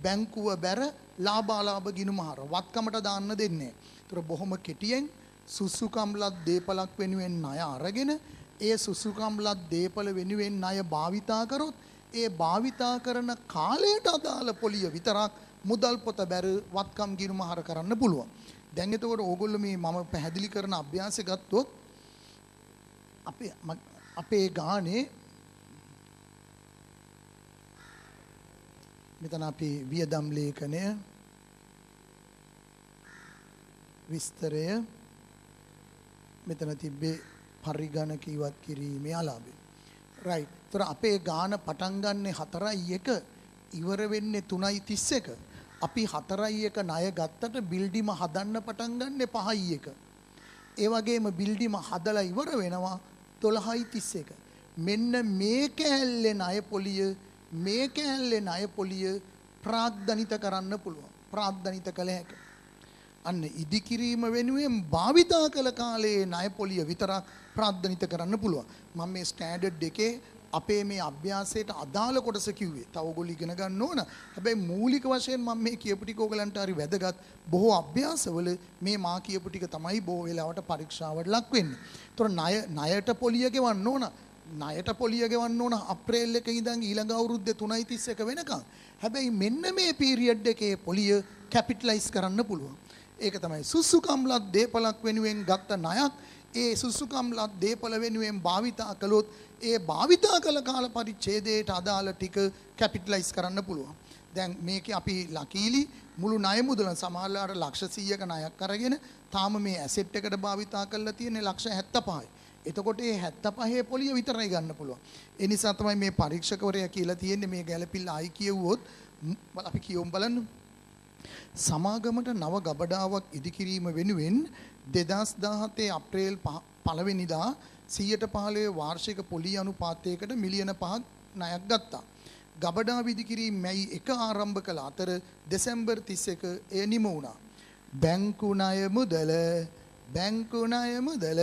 බැංකුව බැර ලාභාලාභ ගිණුමහර වත්කමට දාන්න දෙන්නේ. ඒතර බොහොම කෙටියෙන් සුසුකම්ලත් දීපලක් වෙනුවෙන් ණය අරගෙන ඒ සුසුකම්ලත් දීපල වෙනුවෙන් ණය භාවිතා කරොත් ඒ භාවිතා කරන කාලයට අදාළ පොලිය විතරක් මුදල් පොත බැර වත්කම් ගිණුමහර කරන්න පුළුවන්. දැන් එතකොට ඕගොල්ලෝ මේ මම පැහැදිලි කරන අභ්‍යාසය ගත්තොත් අපේ ගානේ මෙතන අපි වියදම් ලේඛනය විස්තරය මෙතන තිබ්බේ පරිගණක ඉවත් කිරීමේ අලාභය. රයිට්. ඒතර අපේ ගාන පටන් ගන්නෙ 4.1 ඉවර වෙන්නේ 3.31. අපි 4.1 ණය ගත්තට බිල්ඩිම හදන්න පටන් ගන්නෙ 5.1. ඒ වගේම බිල්ඩිම හදලා ඉවර වෙනවා 12.31. මෙන්න මේ කෑල්ලේ ණය පොලිය ප්‍රාග්ධනිත කරන්න පුළුවන්. ප්‍රාග්ධනිත කළ හැකියි. අන්න ඉදිකිරීම වෙනුවෙන් භාවිතා කළ කාලයේ ණය පොලිය විතරක් ප්‍රාග්ධනිත කරන්න පුළුවන්. මම මේ ස්ටෑන්ඩඩ් එකේ අපේ මේ අභ්‍යාසයට අදාළ කොටස කිව්වේ. තව ඔයගොල්ලෝ ඉගෙන ගන්න ඕන. හැබැයි මූලික වශයෙන් මම මේ කියපු ටික ඔයගලන්ට හරි වැදගත්. බොහෝ අභ්‍යාසවල මේ මා කියපු ටික තමයි බොහෝ වෙලාවට පරීක්ෂාවට ලක් වෙන්නේ. ඒතර ණයට පොලිය ගෙවන්න ඕන. ණයට පොලිය ගෙවන්න ඕන අප්‍රේල් 1 ඉඳන් ඊළඟ අවුරුද්දේ 3.31 වෙනකන්. හැබැයි මෙන්න මේ පීරියඩ් එකේ පොලිය කැපිටලයිස් කරන්න පුළුවන්. ඒක තමයි සුසුකම්ලත් දීපලක් වෙනුවෙන් ගත්ත ණයක්. ඒ සුසුකම්ලත් දීපල වෙනුවෙන් භාවිතා කළොත් ඒ භාවිතා කළ කාල පරිච්ඡේදයට අදාළ ටික කැපිටලයිස් කරන්න පුළුවන්. දැන් මේකේ අපි ලකීලි මුළු ණය මුදල සමහරවල්ලාට ලක්ෂ 100ක ණයක් අරගෙන තාම මේ ඇසෙට් එකට භාවිතා කරලා තියෙන්නේ ලක්ෂ 75යි. එතකොට මේ 75 පොලිය විතරයි ගන්න පුළුවන්. ඒ නිසා තමයි මේ පරීක්ෂකවරයා කියලා තියෙන්නේ මේ ගැළපිල්ල ආයි කියවුවොත් අපි කියවමු බලන්න. සමාගමට නව ගබඩාවක් ඉදිකිරීම වෙනුවෙන් 2017 අප්‍රේල් 1 වෙනිදා 115 වාර්ෂික පොලි අනුපාතයකට මිලියන 5ක් ණයක් ගත්තා. ගබඩා ඉදිකිරීම මැයි 1 ආරම්භ කළ අතර දෙසැම්බර් 31 එය නිම වුණා. බැංකු ණය මුදල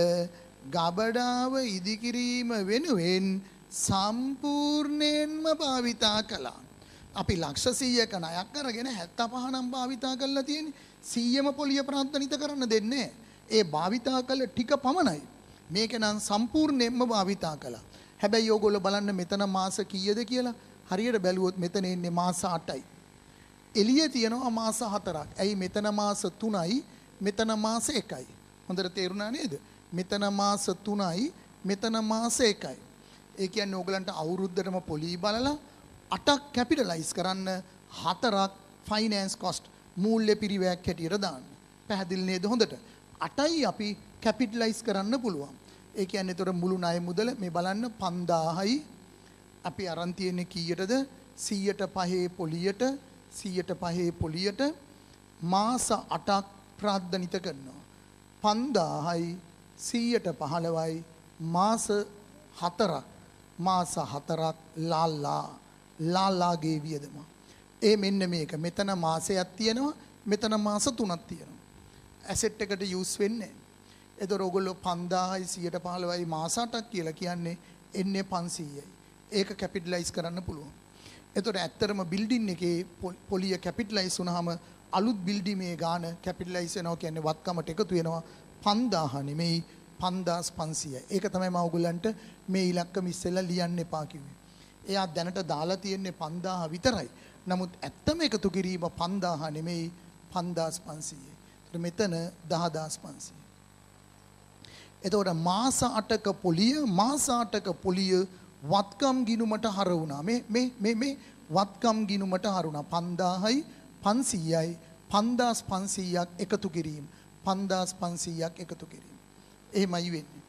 ගබඩාව ඉදිකිරීම වෙනුවෙන් සම්පූර්ණයෙන්ම භාවිතා කළා. අපි ලක්ෂ 100ක ණයක් අරගෙන 75 නම් භාවිතා කරලා තියෙන්නේ. 100ම පොලිය ප්‍රාර්ථනිත කරන්න දෙන්නේ. ඒ භාවිතා කළ ටික පමණයි. මේක නම් සම්පූර්ණයෙන්ම භාවිතා කළා. හැබැයි ඕගොල්ලෝ බලන්න මෙතන මාස කීයද කියලා. හරියට බැලුවොත් මෙතන ඉන්නේ මාස 8යි. එළියේ තියෙනවා මාස 4ක්. ඇයි මෙතන මාස 3යි, මෙතන මාස 1යි. හොඳට තේරුණා නේද? මෙතන මාස 3යි, මෙතන මාස 1යි. ඒ කියන්නේ ඕගලන්ට අවුරුද්දටම පොලි බලලා 8ක් කැපිටලයිස් කරන්න 4ක් ෆයිනෑන්ස් කොස්ට් මූල්‍ය පිරිවැයක් හැටියට දාන්න. පැහැදිලි නේද හොඳට? 8යි අපි කැපිටලයිස් කරන්න පුළුවන්. ඒ කියන්නේ ඒතර මුළු ණය මුදල මේ බලන්න 5000යි අපි අරන් තියෙන්නේ කීයටද? 105 පොලියට මාස 8ක් ප්‍රාර්ථනිත කරනවා. 5000යි 115යි මාස 4ක් ලාලාගේ වියදම. ඒ මෙන්න මේක. මෙතන මාසයක් තියෙනවා, මෙතන මාස 3ක් තියෙනවා. ඇසෙට් එකට යූස් වෙන්නේ. එතකොට ඔයගොල්ලෝ 5000යි 115යි මාස 8ක් කියලා කියන්නේ එන්නේ 500යි. ඒක කැපිටලයිස් කරන්න පුළුවන්. එතකොට ඇත්තටම බිල්ඩින් එකේ පොලිය කැපිටලයිස් වුණාම අලුත් බිල්ඩිමේ ගාන කැපිටලයිස් වෙනවා කියන්නේ වත්කමට එකතු වෙනවා 5000 නෙමෙයි 5500යි. ඒක තමයි මම ඔයගොල්ලන්ට මේ ඉලක්කම ඉස්සෙල්ලා ලියන්න එපා කිව්වේ. එයා දැනට දාලා තියෙන්නේ 5000 විතරයි. නමුත් ඇත්තම එකතු කිරීම 5000 නෙමෙයි 5500යි. ඒතර මෙතන 10500. එතකොට මාස 8ක පොලිය වත්කම් ගිණුමට හර වුණා. මේ වත්කම් ගිණුමට හර වුණා 5000යි 500යි 5500ක් එකතු කිරීම 5500ක් එකතු කිරීම. එහෙමයි වෙන්නේ.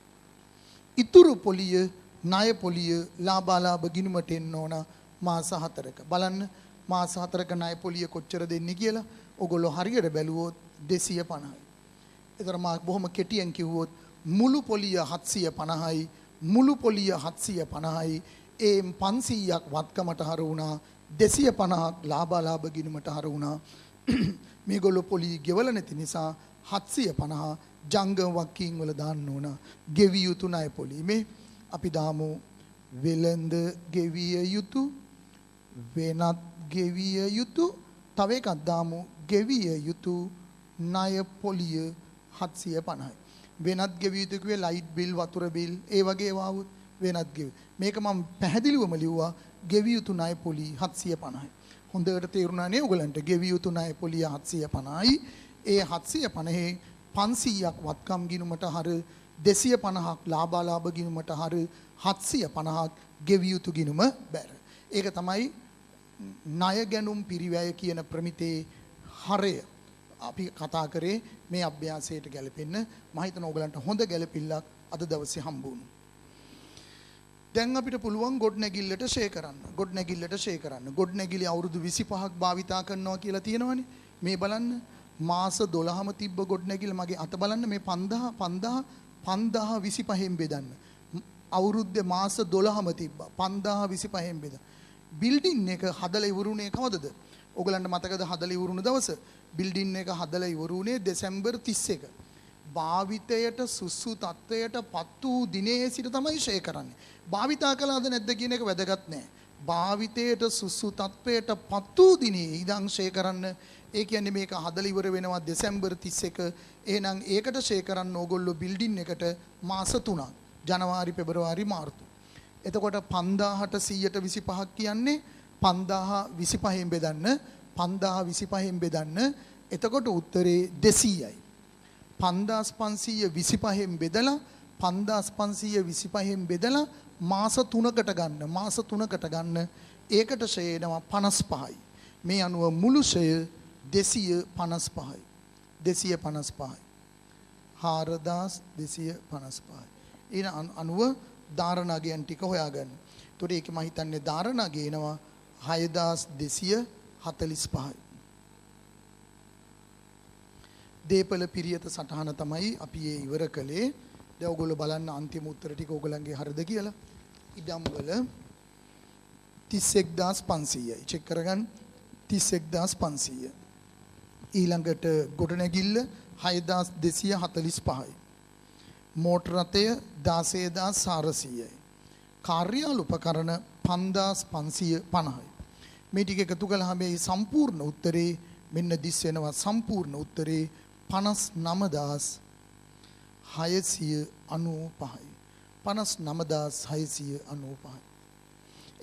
ඉතුරු පොලිය ණය පොලිය ලාභාලාභ ගිණුමට එන්න ඕන මාස 4ක. බලන්න මාස 4ක ණය පොලිය කොච්චර දෙන්නේ කියලා. ඔගොල්ලෝ හරියට බැලුවොත් 250යි. ඒතර මා බොහොම කෙටියෙන් කිව්වොත් මුළු පොලිය 750යි මුළු පොලිය 750යි ඒ 500ක් වත්කමට හර වුණා 250ක් ලාභාලාභ ගිණුමට හර වුණා. මේගොල්ලෝ පොලිය ගෙවල නැති නිසා 750 ජංගම වක්කීම් වල දාන්න ඕන ගෙවිය යුතු ණය පොලිය. මේ අපි දාමු වෙළඳ ගෙවිය යුතු වෙනත් ගෙවිය යුතු තව එකක් දාමු ගෙවිය යුතු ණය පොලිය 750යි. වෙනත් ගෙවිය යුතු කිව්වේ ලයිට් බිල් වතුර බිල් ඒ වගේ ඒවා වෙනත් ගෙවි. මේක මම පැහැදිලිවම ලිව්වා ගෙවිය යුතු ණය පොලිය 750යි. හොඳට තේරුණා නේ ඔයගලන්ට ගෙවිය යුතු ණය පොලිය 750යි. ඒ 750 500ක් වත්කම් ගිණුමට හර 250ක් ලාභාලාභ ගිණුමට හර 750ක් ගෙවිය යුතු ගිණුම බැර. ඒක තමයි ණය ගැනුම් පිරිවැය කියන ප්‍රමිතේ හරය. අපි කතා කරේ මේ අභ්‍යාසයට ගැලපෙන්න. මම හිතනවා ඔයගලන්ට හොඳ ගැලපිල්ලක් අද දවසේ හම්බ වුණා. දැන් අපිට පුළුවන් ගොඩනැගිල්ලට ෂෙයා කරන්න. ගොඩනැගිලි අවුරුදු 25ක් භාවිතා කරනවා කියලා තියෙනවනේ. මේ බලන්න මාස 12ම තිබ්බ ගොඩනැගිල්ල මගේ අත බලන්න මේ 5025න් බෙදන්න. අවුරුද්දේ මාස 12ම තිබ්බා. 5025න් බෙදන්න. බිල්ඩින් එක හදලා ඉවරුනේ කවදද? ඔයගලන්ට මතකද හදලා ඉවරුණු දවස? බිල්ඩින් එක හදලා ඉවරුනේ දෙසැම්බර් 31. භාවිතයට සුසු තත්වයට පත් වූ දිනේ සිට තමයි ෂෙයා කරන්නේ. භාවිතා කළාද නැද්ද කියන එක වැදගත් නෑ. භාවිතයට සුසු තත්වයට පත් වූ දිනේ ඉඳන් ෂෙයා කරන්න. ඒ කියන්නේ මේක හදලා ඉවර වෙනවා දෙසැම්බර් 31. එහෙනම් ඒකට ෂෙයා කරන්න ඕගොල්ලෝ බිල්ඩින් එකට මාස 3ක්. ජනවාරි පෙබරවාරි මාර්තු. එතකොට 5000ට 125ක් කියන්නේ 5025න් බෙදන්න 5025න් බෙදන්න. එතකොට උත්තරේ 200යි. 5525න් බෙදලා 5525න් බෙදලා මාස 3කට ගන්න. ඒකට ෂෙයා එනවා 55යි. මේ අනුව මුළු ෂෙයා 255යි. 4255. ඊන අනුව ධාරණගයන් ටික හොයාගන්න. ඒතකොට ඒක මම හිතන්නේ ධාරණගය එනවා 6245යි. දීපල පිරියත සටහන තමයි අපි ඒ ඉවර කළේ. දැන් ඔයගොල්ලෝ බලන්න අන්තිම උත්තර ටික ඔයගලන්ගේ හරිද කියලා. ඉඩම් වල 31500යි. චෙක් කරගන්න 31500. ඊළඟට ගොඩනැගිල්ල 6245යි. මෝටර රථය 16400යි. කාර්යාල උපකරණ 5550යි. මේ ටික එකතු කළාම මේ සම්පූර්ණ උත්තරේ මෙන්න දිස් වෙනවා. සම්පූර්ණ උත්තරේ 59695යි. 59695යි.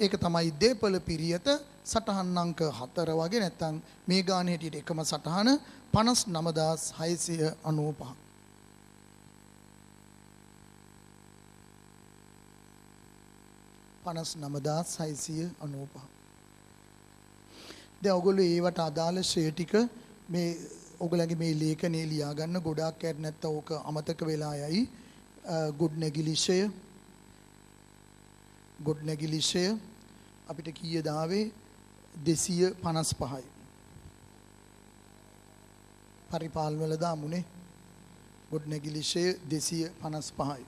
ඒක තමයි දීපල පිරියත සටහන් අංක 4 වගේ නැත්නම් මේ ගාන හැටියට එකම සටහන 59695. දැන් ඔයගොල්ලෝ ඒවට අදාළ ෂෙයා ටික මේ ඔයගලගේ මේ ලේඛනයේ ලියා ගන්න. ගොඩාක් කැඩ නැත්නම් ඕක අමතක වෙලා යයි. ගොඩනැගිලි ෂෙයා අපිට කීයද ආවේ 255යි. පරිපාලන වල දාමුනේ. ගොඩනැගිලි ෂෙයා 255යි.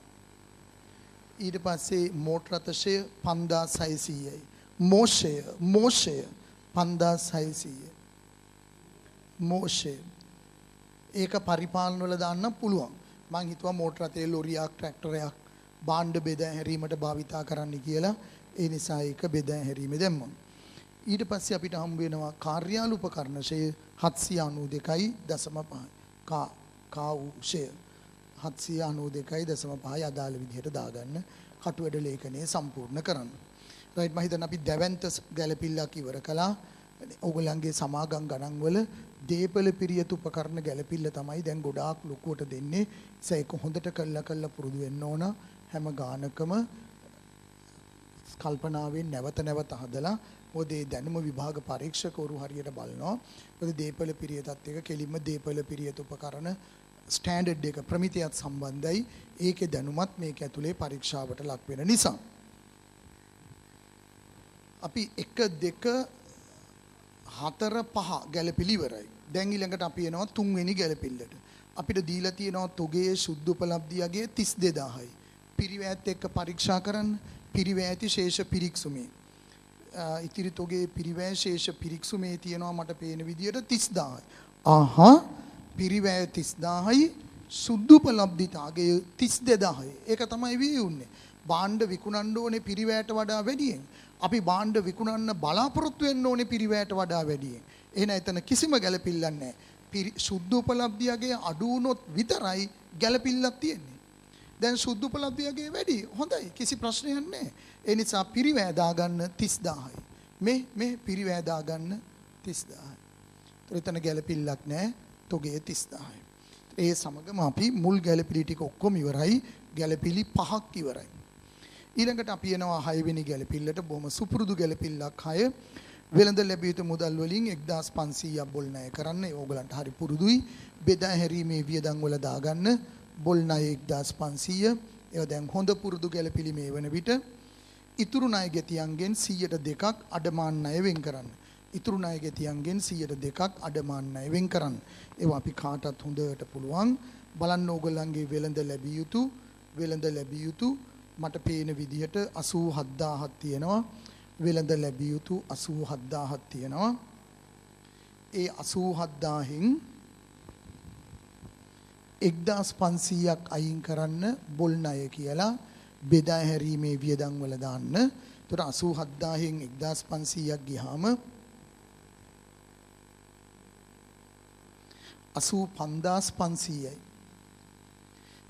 ඊට පස්සේ මෝටර රථ ෂෙයා 5600යි. මෝෂය 5600යි. මෝෂය ඒක පරිපාලන වල දාන්න පුළුවන්. මං හිතුවා මෝටර රථයේ ලොරියක් ට්‍රැක්ටරයක් භාණ්ඩ බෙදා හැරීමට භාවිතා කරන්න කියලා. ඒ නිසා ඒක බෙදා හැරීමේ දැම්මා. ඊට පස්සේ අපිට හම්බ වෙනවා කාර්යාල උපකරණ ෂය 792.5 කාඋෂය 792.5 අදාළ විදිහට දාගන්න කටුවැඩ ලේඛනයේ සම්පූර්ණ කරන්න. රයිට් මම හිතන්නේ අපි දැවැන්ත ගැළපිල්ලක් ඉවර කළා. ඕගොල්ලන්ගේ සමාගම් ගණන් වල දීපල පිරියතු උපකරණ ගැළපිල්ල තමයි දැන් ගොඩාක් ලොකුවට දෙන්නේ. ඒක හොඳට කළා පුරුදු වෙන්න ඕන. හැම ගානකම කල්පනාවෙන් නැවත නැවත හදලා මොකද ඒ දැනුම විභාග පරීක්ෂකවරු හරියට බලනවා. මොකද දීපල පිරියතත් එක කෙලින්ම දීපල පිරියතු උපකරණ ස්ටෑන්ඩඩ් එක ප්‍රමිතියත් සම්බන්ධයි. ඒකේ දැනුමත් මේක ඇතුලේ පරීක්ෂාවට ලක් වෙන නිසා. අපි 1 2 4 5 ගැළපිලි ඉවරයි. දැන් ඊළඟට අපි එනවා 3 වෙනි ගැළපිල්ලට. අපිට දීලා තියෙනවා තොගේ සුද්ධ උපලබ්ධියගේ 32000යි. පිරිවැයත් එක්ක පරීක්ෂා කරන්න. පිරිවැයති ශේෂ පිරික්සුමේ. ඉතිරි තොගේ පිරිවැය ශේෂ පිරික්සුමේ තියෙනවා මට පේන විදියට 30000යි. ආහා පිරිවැය 30000යි සුද්ධ උපලබ්ධිතාගේ 32000යි. ඒක තමයි වියුන්නේ. භාණ්ඩ විකුණන්න ඕනේ පිරිවැයට වඩා වැඩියෙන්. අපි භාණ්ඩ විකුණන්න බලාපොරොත්තු වෙන්න ඕනේ පිරිවැයට වඩා වැඩියෙන්. එහෙනම් එතන කිසිම ගැළපිල්ලක් නැහැ. සුද්ධ උපලබ්ධියගේ අඩු වුණොත් විතරයි ගැළපිල්ලක් තියෙන්නේ. දැන් සුද්ධ උපලබ්ධියගේ වැඩි. හොඳයි. කිසි ප්‍රශ්නයක් නැහැ. ඒ නිසා පිරිවැය දාගන්න 30000යි. මේ පිරිවැය දාගන්න 30000යි. එතන ගැළපිල්ලක් නැහැ. තොගේ 30000යි. ඒ සමගම අපි මුල් ගැළපිලි ටික ඔක්කොම ඉවරයි. ගැළපිලි 5ක් ඉවරයි. ඊළඟට අපි එනවා 6 වෙනි ගැළපිල්ලට. බොහොම සුපුරුදු ගැළපිල්ලක් 6. වෙළඳ ලැබිය යුතු මුදල් වලින් 1500ක් බොල් ණය කරන්න. ඕගලන්ට හරි පුරුදුයි. බෙදා හැරීමේ වියදම් වල දාගන්න බොල් ණය 1500. ඒවා දැන් හොඳ පුරුදු ගැළපිලි මේ වන විට. ඉතුරු ණය ගෙතියන්ගෙන් 102ක් අඩමාන ණය වෙන් කරන්න. ඉතුරු ණය ගෙතියන්ගෙන් 102ක් අඩමාන ණය වෙන් කරන්න. ඒවා අපි කාටත් හොඳට පුළුවන්. බලන්න ඕගලන්ගේ වෙළඳ ලැබිය යුතු මට පේන විදිහට 87000ක් තියෙනවා. වෙළඳ ලැබිය යුතු 87000ක් තියෙනවා. ඒ 87000න් 1500ක් අයින් කරන්න බොල් ණය කියලා බෙදා හැරීමේ වියදම් වල දාන්න. එතකොට 87000න් 1500ක් ගියාම 85500යි.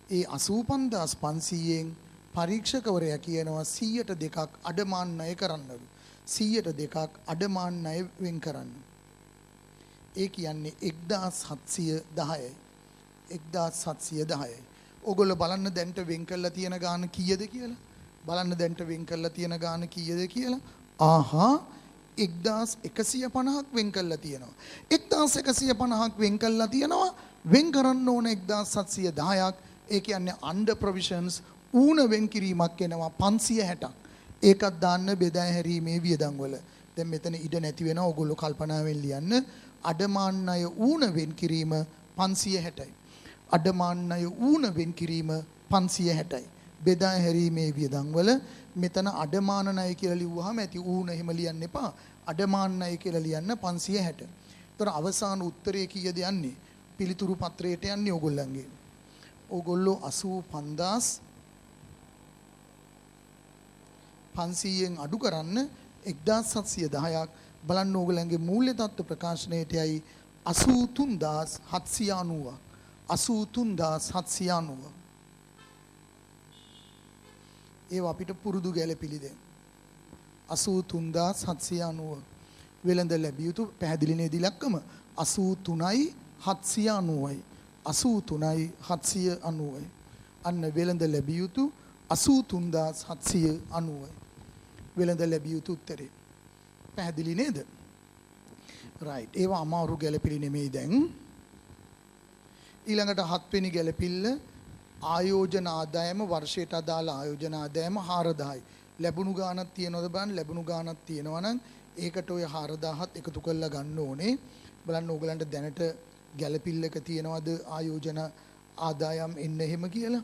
ඒ 85500න් පරීක්ෂකවරයා කියනවා 102ක් අඩමාන ණය කරන්නලු. 102ක් අඩමාන ණය වෙන් කරන්න. ඒ කියන්නේ 1710යි. 1710යි. ඕගොල්ලෝ බලන්න දැන්ට වෙන් කරලා තියෙන ගාන කීයද කියලා? බලන්න දැන්ට වෙන් කරලා තියෙන ගාන කීයද කියලා? ආහා 1150ක් වෙන් කරලා තියෙනවා. 1150ක් වෙන් කරලා තියෙනවා. වෙන් කරන්න ඕන 1710ක්. ඒ කියන්නේ under provisions ඌන වෙන් කිරීමක් එනවා 560ක්. ඒකත් දාන්න බෙදා හැරීමේ වියදම් වල. දැන් මෙතන ඉඩ නැති වෙනවා. ඕගොල්ලෝ කල්පනාවෙන් ලියන්න. අඩමාන ණය ඌන වෙන් කිරීම 560යි. අඩමාන ණය ඌන වෙන් කිරීම 560යි. බෙදා හැරීමේ වියදම් වල මෙතන අඩමාන ණය කියලා ලිව්වහම ඇති ඌන එහෙම ලියන්න එපා. අඩමාන ණය කියලා ලියන්න 560. ඒතර අවසාන උත්තරය කීයද යන්නේ? පිළිතුරු පත්‍රයට යන්නේ ඕගොල්ලන්ගේ. ඕගොල්ලෝ 85500න් අඩු කරන්න 1710ක් බලන්න ඕගොල්ලන්ගේ මූල්‍ය තත්ත්ව ප්‍රකාශනයට යයි 83790ක්. 83790. ඒව අපිට පුරුදු ගැළපිලි දැන් 83790 වෙළඳ ලැබිය යුතු පැහැදිලි නේද ඉලක්කම 83යි 790යි 83යි 790යි අන්න වෙළඳ ලැබිය යුතු 83790යි වෙළඳ ලැබිය යුතු උත්තරේ පැහැදිලි නේද රයිට් ඒවා අමාරු ගැළපිලි නෙමෙයි දැන් ඊළඟට 7 වෙනි ගැළපිල්ල ආයෝජන ආදායම වර්ෂයට අදාළ ආයෝජන ආදායම 4000යි. ලැබුණු ගාණක් තියෙනවද බලන්න ලැබුණු ගාණක් තියෙනවා නම් ඒකට ඔය 4000ත් එකතු කරලා ගන්න ඕනේ. බලන්න ඕගලන්ට දැනට ගැළපිල්ලක තියෙනවද ආයෝජන ආදායම් එන්න එහෙම කියලා?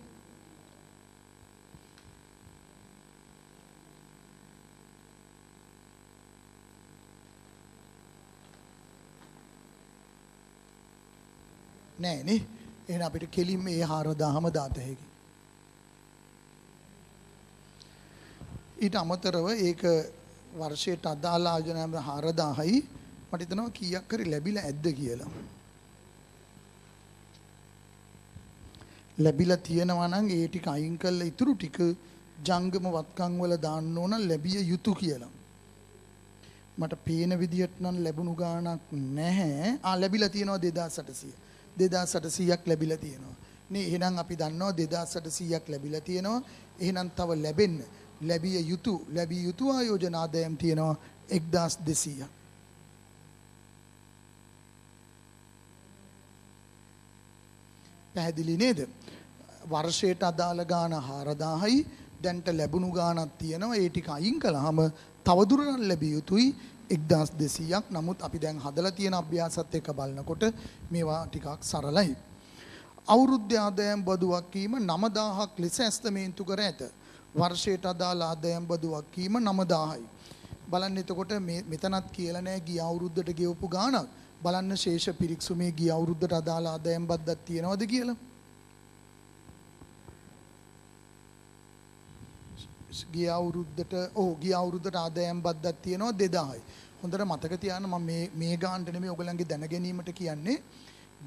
නෑ නේ. එහෙනම් අපිට කෙලින්ම ඒ 4000ම දාත හැකියි. ඊට අමතරව ඒක වර්ෂයට අදාළ ආයෝජන 4000යි මට හිතෙනවා කීයක් හරි ලැබිලා ඇද්ද කියලා. ලැබිලා තියෙනවා නම් ඒ ටික අයින් කරලා ඉතුරු ටික ජංගම වත්කම් වල දාන්න ඕන ලැබිය යුතු කියලා. මට පේන විදියට නම් ලැබුණු ගාණක් නැහැ. ලැබිලා තියෙනවා 2800. 2800ක් ලැබිලා තියෙනවා. නේ එහෙනම් අපි දන්නවා 2800ක් ලැබිලා තියෙනවා. එහෙනම් තව ලැබිය යුතු ආයෝජන ආදායම් තියෙනවා 1200ක්. පැහැදිලි නේද? වර්ෂයට අදාළ ගාණ 4000යි දැන්ට ලැබුණු ගාණක් තියෙනවා. ඒ ටික අයින් කළාම තවදුරටත් ලැබිය යුතුයි 1200ක්. නමුත් අපි දැන් හදලා තියෙන අභ්‍යාසත් එක්ක බලනකොට මේවා ටිකක් සරලයි. අවුරුද්ද ආදායම් බදු වක්කීම 9000ක් ලෙස ඇස්තමේන්තු කර ඇත. වර්ෂයට අදාළ ආදායම් බදු වක්කීම 9000යි. බලන්න එතකොට මෙතනත් කියලා නැහැ ගිය අවුරුද්දට ගෙවපු ගාණක්. බලන්න ශේෂ පිරික්සුමේ ගිය අවුරුද්දට අදාළ ආදායම් බද්දක් තියෙනවද කියලා. ගිය අවුරුද්දට ආදායම් බද්දක් තියෙනවා 2000යි. හොඳට මතක තියාගන්න මම මේ ගානට නෙමෙයි ඔයගලන්ගේ දැන ගැනීමට කියන්නේ.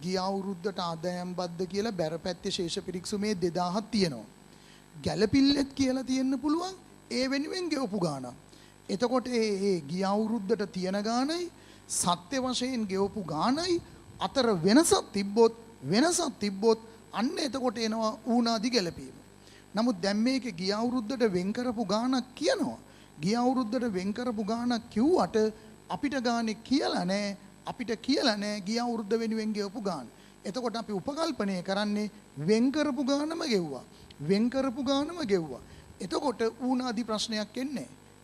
ගිය අවුරුද්දට ආදායම් බද්ද කියලා බැරපැත්තේ ශේෂ පිරික්සුමේ 2000ක් තියෙනවා. ගැළපිල්ලෙත් කියලා තියෙන්න පුළුවන් ඒ වෙනුවෙන් ගෙවපු ගානක්. එතකොට ඒ ගිය අවුරුද්දට තියෙන ගානයි සත්‍ය වශයෙන් ගෙවපු ගානයි අතර වෙනසක් තිබ්බොත් අන්න එතකොට එනවා ඌනාදි ගැළපීම. නමුත් දැන් මේක ගිය අවුරුද්දට වෙන් කරපු ගානක් කියනවා. ගිය අවුරුද්දට වෙන් කරපු ගානක් කිව්වට අපිට ගානේ කියලා නැහැ ගිය අවුරුද්ද වෙනුවෙන් ගෙවපු ගාන. එතකොට අපි උපකල්පනය කරන්නේ වෙන් කරපු ගානම ගෙව්වා.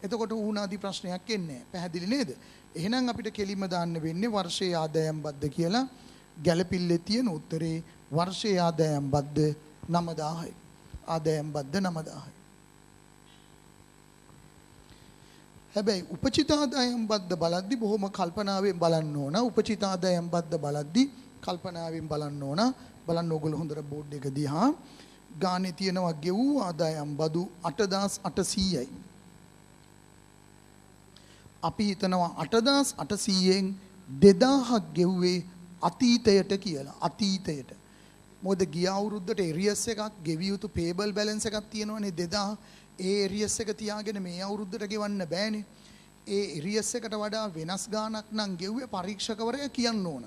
එතකොට ඌනාදි ප්‍රශ්නයක් එන්නේ පැහැදිලි නේද? එහෙනම් අපිට කෙලින්ම දාන්න වෙන්නේ වර්ෂයේ ආදායම් බද්ද කියලා. ගැළපිල්ලේ තියෙන උත්තරේ වර්ෂයේ ආදායම් බද්ද 9000යි. ආදායම් බද්ද 9000යි. හැබැයි උපචිත ආදායම් බද්ද බලද්දි බොහොම කල්පනාවෙන් බලන්න ඕන. උපචිත ආදායම් බද්ද බලද්දි කල්පනාවෙන් බලන්න ඕන. බලන්න ඕගොල්ලෝ හොඳට බෝඩ් එක දිහා ගානේ තියෙනවා ගෙවූ ආදායම් බදු 8800යි. අපි හිතනවා 8800න් 2000ක් ගෙව්වේ අතීතයට කියලා. අතීතයට. මොකද ගිය අවුරුද්දට එරියස් එකක් ගෙවිය යුතු පේබල් බැලන්ස් එකක් තියෙනවනේ 2000. ඒ එරියස් එක තියාගෙන මේ අවුරුද්දට ගෙවන්න බෑනේ. ඒ එරියස් එකට වඩා වෙනස් ගාණක් නම් ගෙව්වේ පරීක්ෂකවරයා කියන්න ඕන.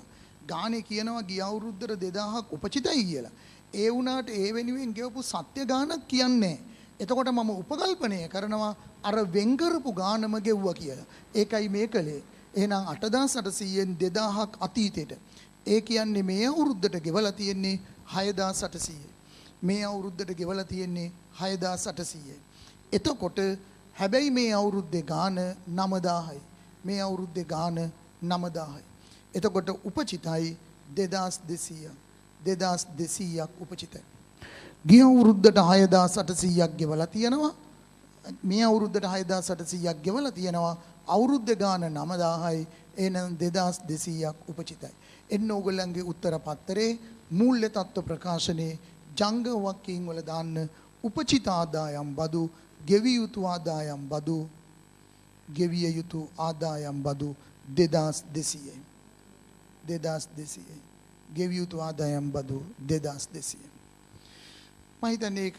ගානේ කියනවා ගිය අවුරුද්දට 2000ක් උපචිතයි කියලා. ඒ වුණාට ඒ වෙනුවෙන් ගෙවපු සත්‍ය ගාණක් කියන්නේ. එතකොට මම උපකල්පනය කරනවා අර වෙන් කරපු ගානම ගෙව්වා කියලා. ඒකයි මේ කලේ. එහෙනම් 8800න් 2000ක් අතීතයට. ඒ කියන්නේ මේ අවුරුද්දට ගෙවලා තියෙන්නේ 6800යි. මේ අවුරුද්දට ගෙවලා තියෙන්නේ 6800යි. එතකොට හැබැයි මේ අවුරුද්දේ ගාන 9000යි. මේ අවුරුද්දේ ගාන 9000යි. එතකොට උපචිතයි 2200ක්. 2200ක් උපචිතයි. ගිය අවුරුද්දට 6800ක් ගෙවලා තියෙනවා. මේ අවුරුද්දට 6800ක් ගෙවලා තියෙනවා. අවුරුද්ද ගාන 9000යි. එහෙනම් 2200ක් උපචිතයි. එන්න ඕගොල්ලන්ගේ උත්තර පත්‍රයේ මූල්‍ය තත්ත්ව ප්‍රකාශනයේ ජංගම වක්කීම් වල දාන්න උපචිත ආදායම් බදු ගෙවිය යුතු ආදායම් බදු 2200යි. 2200යි. ගෙවිය යුතු ආදායම් බදු 2200යි. මම හිතන්නේ ඒක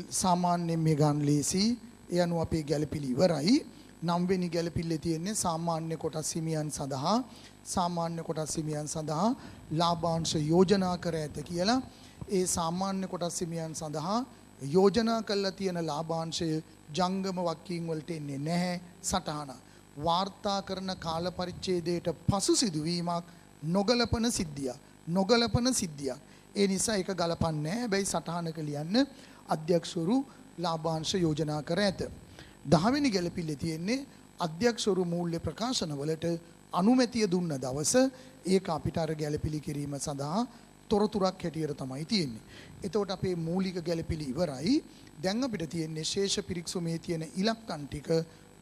සාමාන්‍යයෙන් මේ ගන්න ලේසි. ඒ අනුව අපේ ගැළපිලි ඉවරයි. 9 වෙනි ගැළපිල්ලේ තියෙන්නේ සාමාන්‍ය කොටස් හිමියන් සඳහා ලාභාංශ යෝජනා කර ඇත කියලා. ඒ සාමාන්‍ය කොටස් හිමියන් සඳහා යෝජනා කළා තියෙන ලාභාංශය ජංගම වක්කීම් වලට එන්නේ නැහැ සටහන. වාර්තා කරන කාල පරිච්ඡේදයට පසු සිදුවීමක් නොගලපන සිද්ධියක්. ඒ නිසා ඒක ගලපන්නේ නැහැ. හැබැයි සටහනක ලියන්න අධ්‍යක්ෂවරු ලාභාංශ යෝජනා කර ඇත. 10 වෙනි ගැළපිල්ලේ තියෙන්නේ අධ්‍යක්ෂවරු මූල්‍ය ප්‍රකාශන වලට අනුමැතිය දුන්න දවස. ඒක අපිට අර ගැළපිලි කිරීම සඳහා තොරතුරක් හැටියට තමයි තියෙන්නේ. එතකොට අපේ මූලික ගැළපිලි ඉවරයි. දැන් අපිට තියෙන්නේ ශේෂ පිරික්සුමේ තියෙන ඉලක්කම් ටික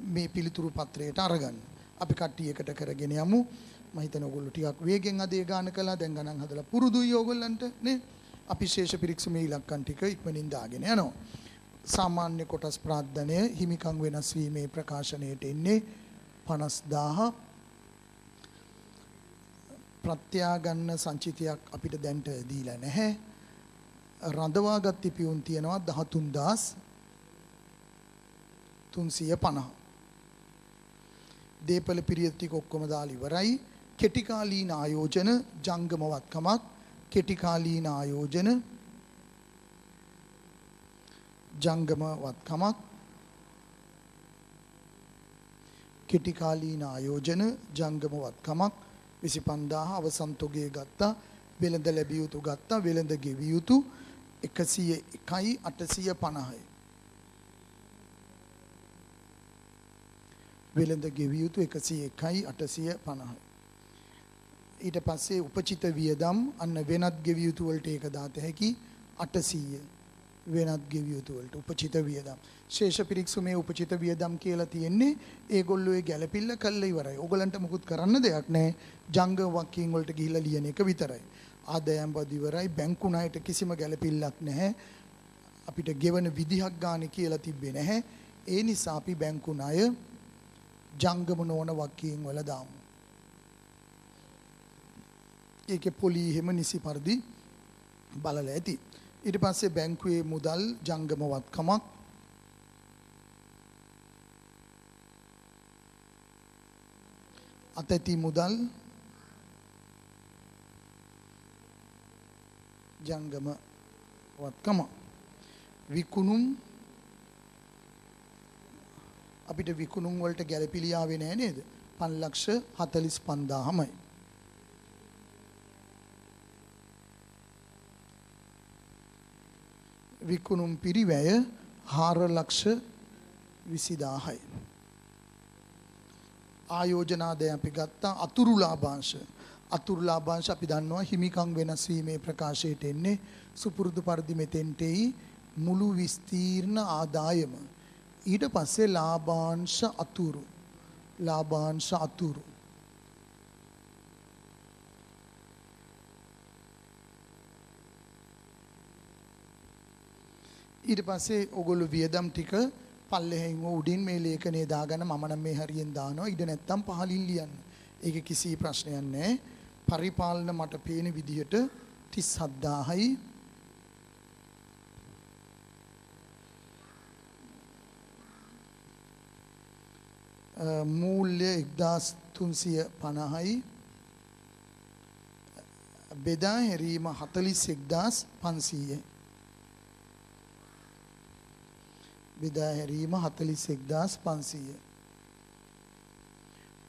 මේ පිළිතුරු පත්‍රයට අරගන්න. අපි කට්ටිය එකට කරගෙන යමු. මම හිතන ඕගොල්ලෝ ටිකක් වේගෙන් අද ඒ ගාන කළා. දැන් ගණන් හදලා පුරුදුයි ඕගොල්ලන්ට නේ. අපි ශේෂ පිරික්සමේ ඉලක්කම් ටික ඉක්මනින් දාගෙන යනවා. සාමාන්‍ය කොටස් ප්‍රාර්ථනය හිමිකම් වෙනස් වීමේ ප්‍රකාශනයට එන්නේ 50000. ප්‍රත්‍යාගන්න සංචිතයක් අපිට දැන්ට දීලා නැහැ. රඳවාගත් පියුම් තියෙනවා 13350. දේපල පිරියත් ටික ඔක්කොම දාලා ඉවරයි. කෙටි කාලීන ආයෝජන ජංගමවත්කමක් කෙටි කාලීන ආයෝජන ජංගමවත්කමක් කෙටි කාලීන ආයෝජන ජංගමවත්කමක් 25000 අවසන් තොගය ගත්තා. වෙළඳ ලැබිය යුතු ගත්තා. වෙළඳ ගෙවිය යුතු 101යි 850යි. වෙළඳ ගෙවිය යුතු 101යි 850යි. ඊට පස්සේ උපචිත වියදම් අන්න වෙනත් ගෙවිය යුතු වලට ඒක දාත හැකි 800 වෙනත් ගෙවිය යුතු වලට උපචිත වියදම්. ශේෂ පිරික්සුමේ උපචිත වියදම් කියලා තියෙන්නේ ඒගොල්ලෝ ඒ ගැළපිල්ල කළා ඉවරයි. ඕගලන්ට මුකුත් කරන්න දෙයක් නැහැ. ජංග වකින් වලට ගිහිල්ලා ලියන එක විතරයි. ආදායම් බදු ඉවරයි. බැංකු ණයට කිසිම ගැළපිල්ලක් නැහැ. අපිට ගෙවන විදිහක් ගන්න කියලා තිබ්බේ නැහැ. ඒ නිසා අපි බැංකු ණය ජංගම නොවන වකින් වල දාමු. ඒකේ පොලි එහෙම නිසි පරිදි බලලා ඇති. ඊට පස්සේ බැංකුවේ මුදල් ජංගමවත්කමක් අතැති මුදල් ජංගමවත්කම විකුණුම් අපිට විකුණුම් වලට ගැළපිලි ආවේ නැහැ නේද? 5,45,000යි. විකුණුම් පිරිවැය 4,20,000යි. ආයෝජනාදය අපි ගත්තා. අතුරු ලාභාංශ. අතුරු ලාභාංශ අපි දන්නවා හිමිකම් වෙනස් වීමේ ප්‍රකාශයට එන්නේ සුපුරුදු පරිදි මෙතෙන්ටෙයි මුළු විස්තීර්ණ ආදායම. ඊට පස්සේ ලාභාංශ අතුරු. ලාභාංශ අතුරු. ඊට පස්සේ ඔගොල්ලෝ වියදම් ටික පල්ලෙහෙන් උඩින් මේ ලේඛනේ දාගන්න මම නම් මේ හරියෙන් දානවා. ඉඩ නැත්තම් පහලින් ලියන්න. ඒක කිසි ප්‍රශ්නයක් නැහැ. පරිපාලන මට පේන විදිහට 37000යි. මූල්‍ය 1350යි. බෙදා හැරීම 41500යි. බෙදා හැරීම 41500.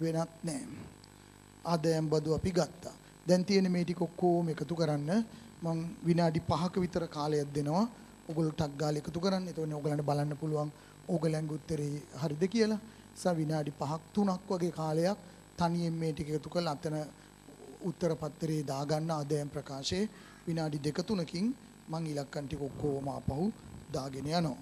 වෙනත් නැහැ. ආදායම් බදු අපි ගත්තා. දැන් තියෙන මේ ටික ඔක්කොම එකතු කරන්න මම විනාඩි 5ක විතර කාලයක් දෙනවා. ඔයගොල්ලෝ ටක් ගාලා එකතු කරන්න. එතකොට ඔයගලන්ට බලන්න පුළුවන් ඕගලන්ගේ උත්තරේ හරිද කියලා. විනාඩි 5ක් 3ක් වගේ කාලයක් තනියෙන් මේ ටික එකතු කරලා අතන උත්තර පත්‍රයේ දාගන්න ආදායම් ප්‍රකාශයේ විනාඩි 2-3කින් මම ඉලක්කම් ටික ඔක්කොම ආපහු දාගෙන යනවා.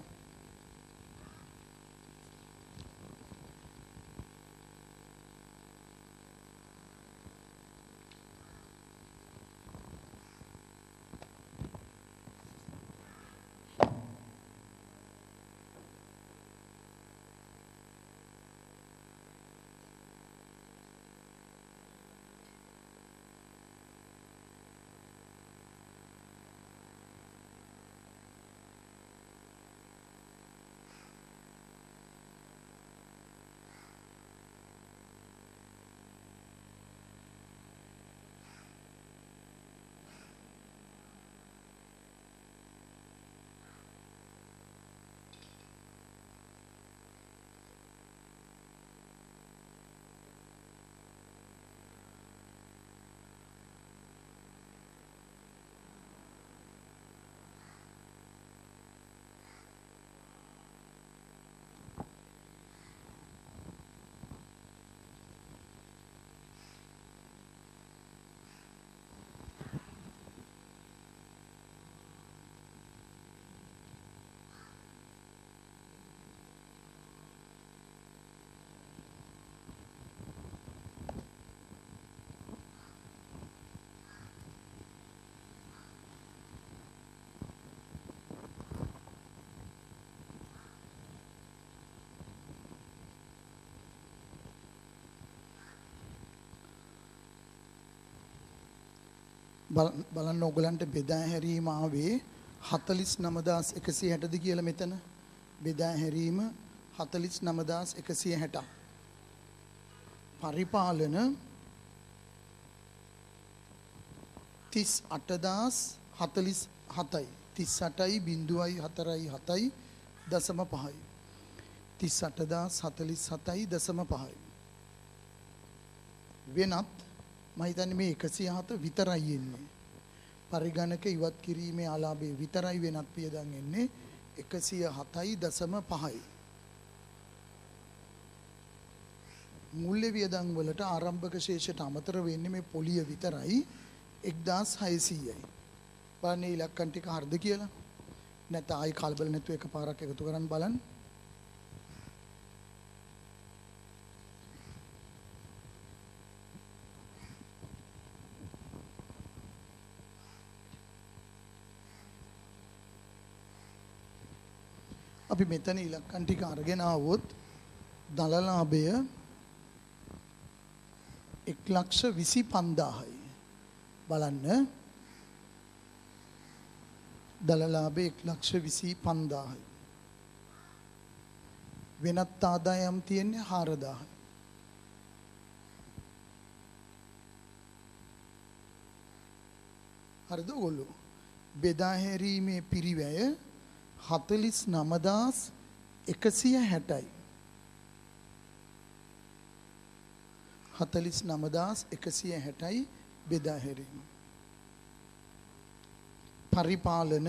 බලන්න ඕගලන්ට බෙදා හැරීම ආවේ 49160ද කියලා මෙතන. බෙදා හැරීම 49160. පරිපාලන 38047යි. 38.47.5. 38,047.5. වෙනත් මම හිතන්නේ මේ 107 විතරයි එන්නේ. පරිගණක ඉවත් කිරීමේ ආලාභයේ විතරයි වෙනත් පියදම් එන්නේ 107.5යි. මූල්‍ය වියදම් වලට ආරම්භක ශේෂයට අමතර වෙන්නේ මේ පොලිය විතරයි 1600යි. බලන්න ඉලක්කම් ටික හරිද කියලා. නැත්නම් ආයි කලබල නැතුව එකපාරක් එකතු කරන් බලන්න. අපි මෙතන ඉලක්කම් ටික අරගෙන ආවොත් දලලාභය 1,25,000යි. බලන්න දලලාභය 1,25,000යි. වෙනත් ආදායම් තියෙන්නේ 4,000යි. හරිද ඔයගොල්ලෝ? බෙදා හැරීමේ පිරිවැය 49,160යි. 49,160යි බෙදා හැරීම. පරිපාලන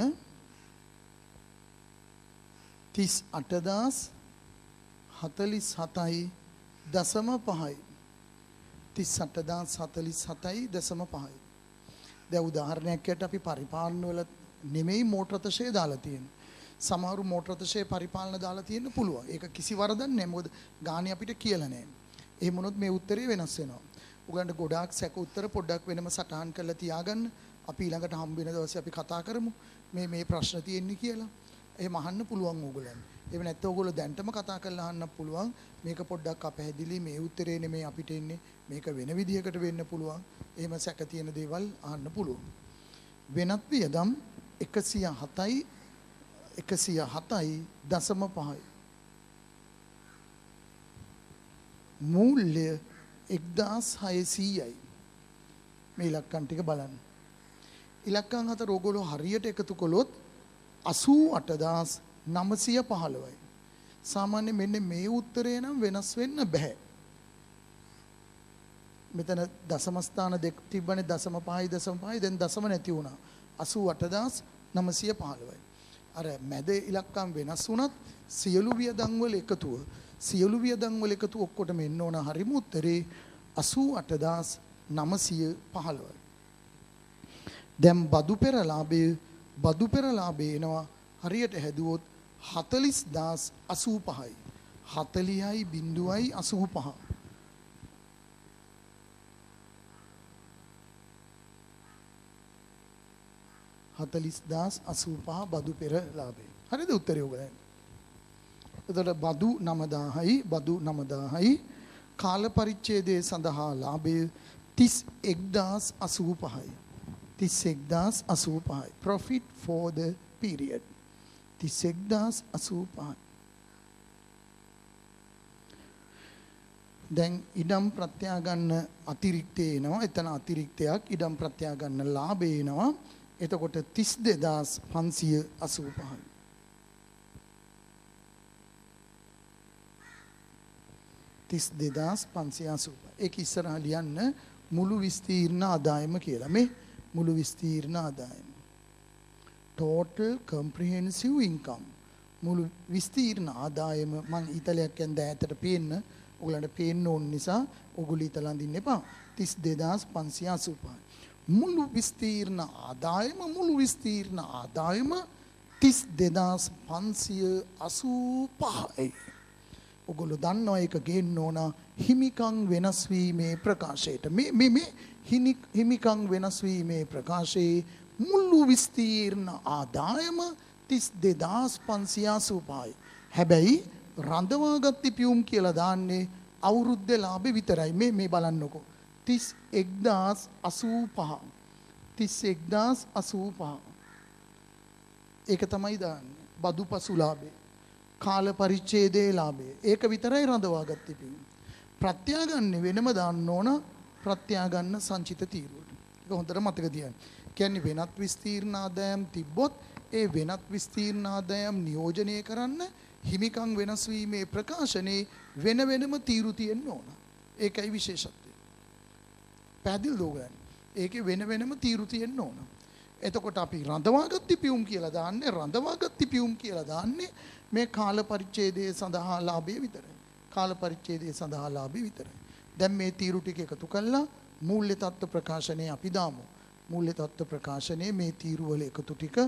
38,047.5යි. 38,047.5යි. දැන් උදාහරණයක් ඇට අපි පරිපාලන වල නෙමෙයි මෝටර තශය දාලා තියෙන්නේ. සමහරු මෝටර තශය පරිපාලන දාලා තියෙන්න පුළුවන්. ඒක කිසි වරදක් නැහැ. මොකද ගාණේ අපිට කියලා නැහැ. එහෙම වුණොත් මේ උත්තරේ වෙනස් වෙනවා. උගලන්ට ගොඩාක් සැක උත්තර පොඩ්ඩක් වෙනම සටහන් කරලා තියාගන්න. අපි ඊළඟට හම්බ වෙන දවසේ අපි කතා කරමු. මේ ප්‍රශ්න තියෙන්නේ කියලා. එහෙම අහන්න පුළුවන් ඕගොල්ලන්. එහෙම නැත්නම් ඕගොල්ලෝ දැන්ටම කතා කරලා අහන්න පුළුවන්. මේක පොඩ්ඩක් අපැහැදිලි මේ උත්තරේ නෙමෙයි අපිට එන්නේ. මේක වෙන විදිහකට වෙන්න පුළුවන්. එහෙම සැක තියෙන දේවල් අහන්න පුළුවන්. වෙනත් වියදම් 107යි 107.5යි. මූල්‍ය 1,600යි. මේ ඉලක්කම් ටික බලන්න. ඉලක්කම් හතර ඕගොල්ලෝ හරියට එකතු කළොත් 88,915යි. සාමාන්‍ය මෙන්න මේ උත්තරේ නම් වෙනස් වෙන්න බෑ. මෙතන දශම ස්ථාන දෙක තිබ්බනේ 0.5 දැන් දශම නැති වුණා. 88,915යි. අර මැද ඉලක්කම් වෙනස් වුණත් සියලු වියදම් වල එකතුව ඔක්කොටම එන්න ඕන හරිම උත්තරේ 88,915යි. දැන් බදු පෙරලාභය එනවා හරියට හැදුවොත් 40,085යි. 40.85. 40,085 බදු පෙරලාභය. හරිද උත්තරය ඔයගොල්ලෝ? එතකොට බදු 9,000යි කාල පරිච්ඡේදයේ සඳහා ලාභය 31,085යි. 31,085. Profit for the period 31,085. දැන් ඉඩම් ප්‍රත්‍යාගන්න අතිරික්තය එනවා. එතන අතිරික්තයක් ඉඩම් ප්‍රත්‍යාගන්න ලාභය එනවා. එතකොට 32,585යි. ඒක ඉස්සරහා ලියන්න මුළු විස්තීර්ණ ආදායම කියලා. මේ මුළු විස්තීර්ණ ආදායම. Total comprehensive income. මුළු විස්තීර්ණ ආදායම මම ඊතලයක් යන ඈතට පේන්න ඔයගලන්ට පේන්න ඕන නිසා ඔයගොල්ලෝ ඊතල අඳින්න එපා. 32,585. මුළු විස්තීර්ණ ආදායම 32,585යි. ඔයගොල්ලෝ දන්නවා ඒක ගේන්න ඕන හිමිකම් වෙනස් වීමේ ප්‍රකාශයට. මේ හිමිකම් වෙනස් වීමේ ප්‍රකාශයේ මුළු විස්තීර්ණ ආදායම 32,585යි. හැබැයි රඳවාගත් පියුම් කියලා දාන්නේ අවුරුද්දේ ලාභෙ විතරයි. මේ බලන්නකෝ. 31,085. 31085. ඒක තමයි දාන්නේ. බදු පසු ලාභේ. කාල පරිච්ඡේදයේ ලාභේ. ඒක විතරයි රඳවාගත්තේ පියුම්. ප්‍රත්‍යාගන්නේ වෙනම දාන්න ඕන ප්‍රත්‍යාගන්න සංචිත තීරුවට. ඒක හොඳට මතක තියාගන්න. කියන්නේ වෙනත් විස්තීර්ණ ආදායම් තිබ්බොත් ඒ වෙනත් විස්තීර්ණ ආදායම් නියෝජනය කරන්න හිමිකම් වෙනස් වීමේ ප්‍රකාශනයේ වෙන වෙනම තීරු තියෙන්න ඕන. ඒකයි විශේෂත්වය. පැහැදිලිද ඔයගොල්ලන්? ඒකේ වෙන වෙනම තීරු තියෙන්න ඕන. එතකොට අපි රඳවාගත් පියුම් කියලා දාන්නේ මේ කාල පරිච්ඡේදයේ සඳහා ලාභය විතරයි. කාල පරිච්ඡේදයේ සඳහා ලාභය විතරයි. දැන් මේ තීරු ටික එකතු කළා මූල්‍ය තත්ත්ව ප්‍රකාශනයේ අපි දාමු. මූල්‍ය තත්ත්ව ප්‍රකාශනයේ මේ තීරු වල එකතු ටික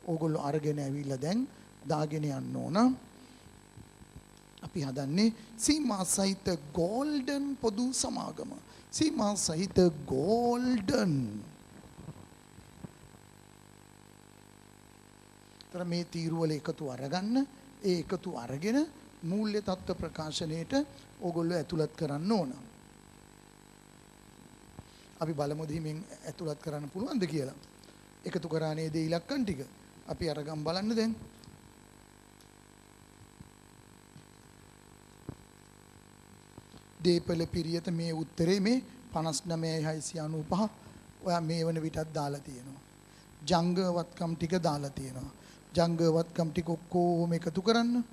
ඕගොල්ලෝ අරගෙන ඇවිල්ලා දැන් දාගෙන යන්න ඕන. අපි හදන්නේ සීමා සහිත ගෝල්ඩන් පොදු සමාගම. සීමා සහිත ගෝල්ඩන්. තර මේ තීරු වල එකතු අරගන්න. ඒ එකතු අරගෙන මූල්‍ය තත්ත්ව ප්‍රකාශනයේට ඕගොල්ලෝ ඇතුළත් කරන්න ඕන. අපි බලමු දෙහිමින් ඇතුළත් කරන්න පුළුවන්ද කියලා. එකතු කරා නේද ඉලක්කම් ටික. අපි අරගම් බලන්න දැන්. දීපල පිරියත මේ උත්තරේ මේ 59695 ඔයා මේ වන විටත් දාලා තියෙනවා. ජංගවත්කම් ටික දාලා තියෙනවා. ජංගවත්කම් ටික ඔක්කොම එකතු කරන්න.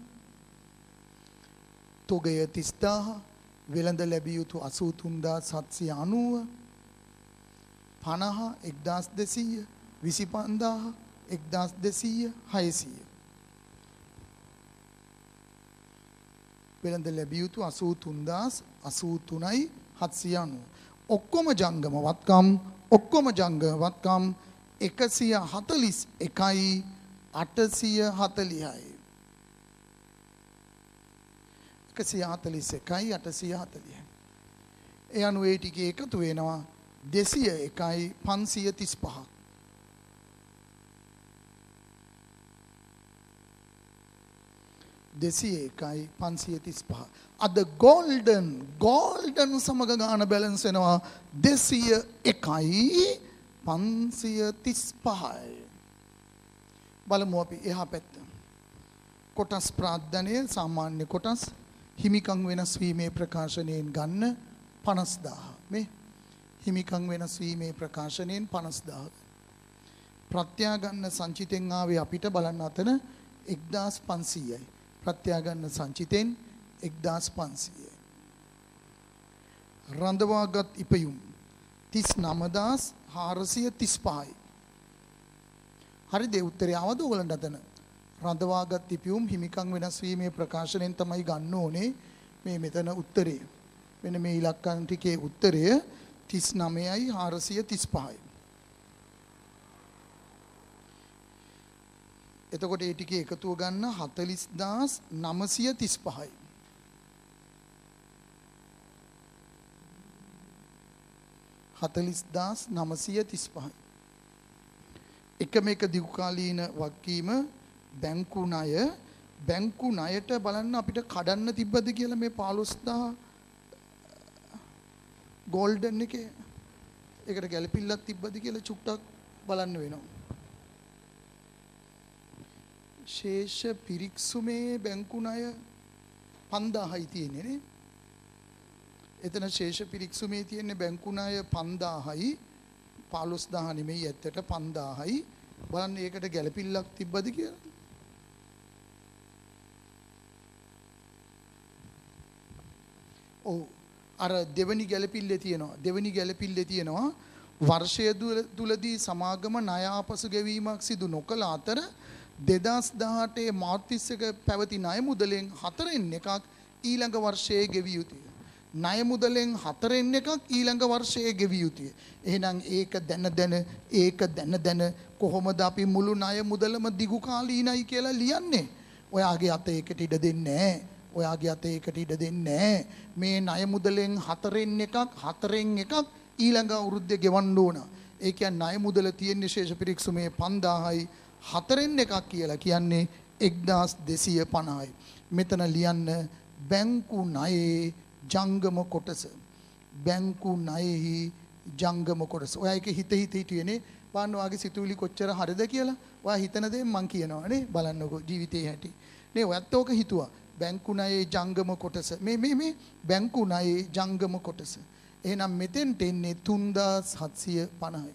තොගය 30000 වෙළඳ ලැබිය යුතු 83790 50 1200 25000 1200 600 වෙළඳ ලැබිය යුතු 83083යි 790 ඔක්කොම ජංගම වත්කම් 141යි 840යි 141යි 840යි ඒ අනුව ඒ ටික එකතු වෙනවා 201යි 535 201යි 535 අද ගෝල්ඩන් සමග ගාන බැලන්ස් වෙනවා 201යි 535යි බලමු අපි එහා පැත්ත කොටස් ප්‍රාර්ථනය සාමාන්‍ය කොටස් හිමිකම් වෙනස් වීමේ ප්‍රකාශනයෙන් ගන්න 50000 මේ හිමිකම් වෙනස් වීමේ ප්‍රකාශනයෙන් 50000 ප්‍රත්‍යාගන්න සංචිතෙන් ආවේ අපිට බලන්න අතන 1500යි ප්‍රත්‍යාගන්න සංචිතෙන් 1500යි රඳවාගත් ඉපයුම් 39435යි හරිද උත්තරය ආවද ඔයගලන්ට අතන රඳවාගත් ඉපයුම් හිමිකම් වෙනස් වීමේ ප්‍රකාශනයෙන් තමයි ගන්න ඕනේ මේ මෙතන උත්තරය මෙන්න මේ ඉලක්කම් ටිකේ උත්තරය 39යි 435යි එතකොට ඒ ටිකේ එකතුව ගන්න 40935යි එකම එක දිගුකාලීන වගකීම බැංකු ණයට බලන්න අපිට කඩන්න තිබ්බද කියලා මේ 15000 ගෝල්ඩන් එකේ ඒකට ගැළපිල්ලක් තිබ්බද කියලා චුට්ටක් බලන්න වෙනවා ශේෂ පිරික්සුමේ බැංකු ණය 5000යි තියෙන්නේ නේ එතන ශේෂ පිරික්සුමේ තියෙන්නේ බැංකු ණය 5000යි 15000 නෙමෙයි ඇත්තට 5000යි බලන්න ඒකට ගැළපිල්ලක් තිබ්බද කියලා ඔව් අර දෙවනි ගැළපිල්ලේ තියෙනවා වර්ෂය තුලදී සමාගම ණය ආපසු ගෙවීමක් සිදු නොකළ අතර 2018 මාර්තු 31 පැවති ණය මුදලෙන් 4න් එකක් ඊළඟ වර්ෂයේ ගෙවිය යුතුය. ණය මුදලෙන් 4න් එකක් ඊළඟ වර්ෂයේ ගෙවිය යුතුය. එහෙනම් ඒක දැන කොහොමද අපි මුළු ණය මුදලම දිගු කාලීනයි කියලා ලියන්නේ? ඔයාගේ අත ඒකට ඉඩ දෙන්නේ නැහැ. මේ ණය මුදලෙන් 4න් එකක් ඊළඟ අවුරුද්දේ ගෙවන්න ඕන. ඒ කියන්නේ ණය මුදල තියෙන ශේෂ පිරික්සුමේ 5000යි 4න් එකක් කියලා කියන්නේ 1250යි. මෙතන ලියන්න බැංකු ණයේ ජංගම කොටස. ඔයා ඒක හිත හිටියේනේ බලන්න ඔයාගේ සිතුවිලි කොච්චර හරිද කියලා. ඔයා හිතන දේ මං කියනවා නේ. බලන්නකෝ ජීවිතේ හැටි. නේ ඔයත් ඕක හිතුවා. බැංකු ණයේ ජංගම කොටස. මේ බැංකු ණයේ ජංගම කොටස. එහෙනම් මෙතෙන්ට එන්නේ 3750යි.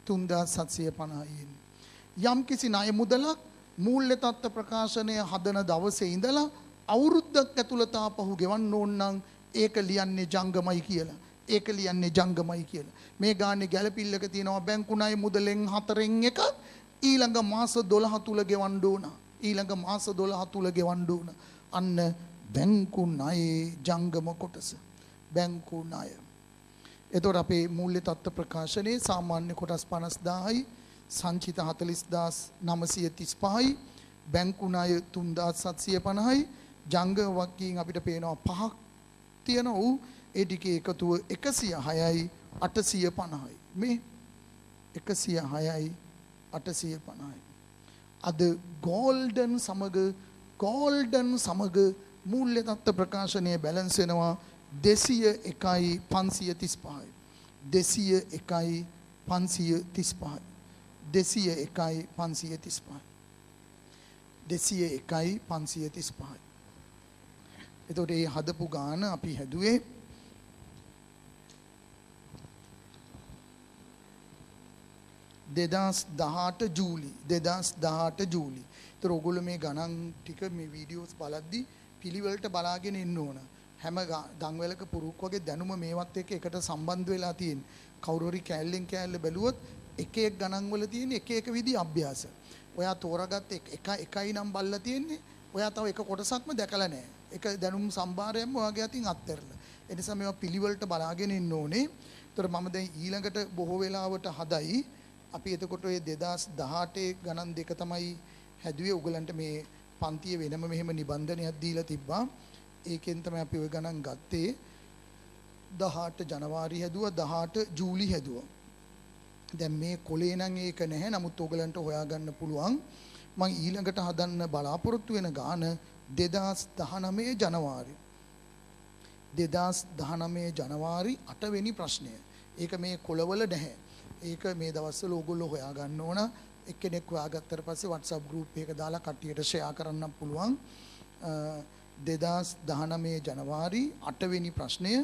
3750යි එන්නේ. යම් කිසි ණය මුදලක් මූල්‍ය තත්ත්ව ප්‍රකාශනය හදන දවසේ ඉඳලා අවුරුද්දක් ඇතුළත ආපහු ගෙවන්න ඕන නම් ඒක ලියන්නේ ජංගමයි කියලා. ඒක ලියන්නේ ජංගමයි කියලා. මේ ගානේ ගැළපිල්ලක තියෙනවා බැංකු ණය මුදලෙන් 4න් එකක් ඊළඟ මාස 12 තුල ගෙවන්න ඕන. ඊළඟ මාස 12 තුල ගෙවන්න ඕන. අන්න බැංකු ණයේ ජංගම කොටස. බැංකු ණය. එතකොට අපේ මූල්‍ය තත්ත්ව ප්‍රකාශනයේ සාමාන්‍ය කොටස් 50000යි සංචිත 40935යි බැංකු ණය 3750යි ජංගම වගකීම් අපිට පේනවා 5ක් තියෙනවා. ඌ ඒ ටිකේ එකතුව 106යි 850යි. මේ 106යි 850යි. අද ගෝල්ඩන් සමග මූල්‍ය තත්ත්ව ප්‍රකාශනයේ බැලන්ස් වෙනවා 201යි 535යි. 201යි 535යි. 201යි 535යි. 201යි 535යි. එතකොට මේ හදපු ගාන අපි හැදුවේ 2018 ජූලි. ඒතර ඔයගොල්ලෝ මේ ගණන් ටික මේ වීඩියෝස් බලද්දි පිළිවෙලට බලාගෙන ඉන්න ඕන. හැම දන්වැලක පුරුක් වගේ දැනුම මේවත් එක්ක එකට සම්බන්ධ වෙලා තියෙන. කවුරු හරි කෑල්ලෙන් කෑල්ල බැලුවොත් එක ගණන් වල තියෙන එක විදි අභ්‍යාස. ඔයා තෝරාගත්ත එකයි නම් බල්ලා තියෙන්නේ. ඔයා තව එක කොටසක්ම දැකලා නැහැ. එක දැනුම් සම්භාරයක්ම ඔයාගේ අතින් අත්හැරලා. ඒ නිසා මේවා පිළිවෙලට බලාගෙන ඉන්න ඕනේ. ඒතර මම දැන් ඊළඟට බොහෝ වෙලාවට හදයි. අපි එතකොට ඔය 2018 ගණන් දෙක තමයි හැදුවේ. උගලන්ට මේ පන්තිය වෙනම මෙහෙම නිබන්ධනයක් දීලා තිබ්බා. ඒකෙන් තමයි අපි ওই ගණන් ගත්තේ. 18 ජනවාරි හැදුවා 18 ජූලි හැදුවා. දැන් මේ කොලේ නම් ඒක නැහැ. නමුත් ඔයගලන්ට හොයාගන්න පුළුවන්. මම ඊළඟට හදන්න බලාපොරොත්තු වෙන ගාන 2019 ජනවාරි. 2019 ජනවාරි 8 වෙනි ප්‍රශ්නය. ඒක මේ කොලවල නැහැ. ඒක මේ දවස්වල ඕගොල්ලෝ හොයාගන්න ඕන. එක්කෙනෙක් හොයාගත්තට පස්සේ WhatsApp group එක දාලා කට්ටියට share කරන්න පුළුවන්. 2019 ජනවාරි 8 වෙනි ප්‍රශ්නය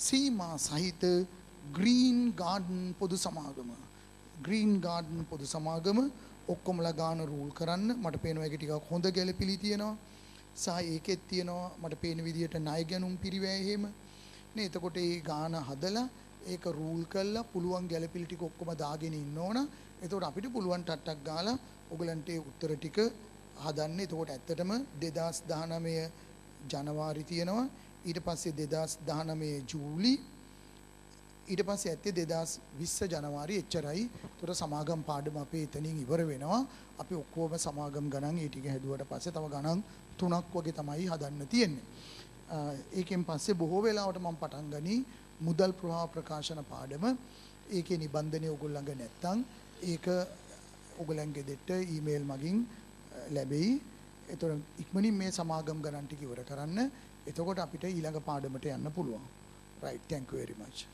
සීමා සහිත ග්‍රීන් ගාඩන් පොදු සමාගම. ග්‍රීන් ගාඩන් පොදු සමාගම ඔක්කොමලා ගාන රූල් කරන්න. මට පේනවා ඒක ටිකක් හොඳ ගැළපිලි තියෙනවා. සහ ඒකෙත් තියෙනවා මට පේන විදිහට ණය ගැනුම් පිරිවැය එහෙම. නේ එතකොට ඒ ගාන හදලා ඒක රූල් කරලා පුළුවන් ගැළපිලි ටික ඔක්කොම දාගෙන ඉන්න ඕන. එතකොට අපිට පුළුවන් ටට්ටක් ගාලා ඔයගලන්ට ඒ උත්තර ටික හදන්න. එතකොට ඇත්තටම 2019 ජනවාරි තියෙනවා. ඊට පස්සේ 2019 ජූලි. ඊට පස්සේ ඇත්තේ 2020 ජනවාරි එච්චරයි. ඒතර සමාගම් පාඩම අපේ එතනින් ඉවර වෙනවා. අපි ඔක්කොම සමාගම් ගණන් ඒ ටික හැදුවට පස්සේ තව ගණන් 3ක් වගේ තමයි හදන්න තියෙන්නේ. ඒකෙන් පස්සේ බොහෝ වෙලාවට මම පටන් ගනි මුදල් ප්‍රවාහ ප්‍රකාශන පාඩම. ඒකේ නිබන්ධනය ඔයගොල්ලන්ග නැත්තම් ඒක ඔයගොල්ලන්ගේ දෙට ඊමේල් මගින් ලැබෙයි. ඒතර ඉක්මනින් මේ සමාගම් ගණන් ටික ඉවර කරන්න. එතකොට අපිට ඊළඟ පාඩමට යන්න පුළුවන්. right, thank you very much.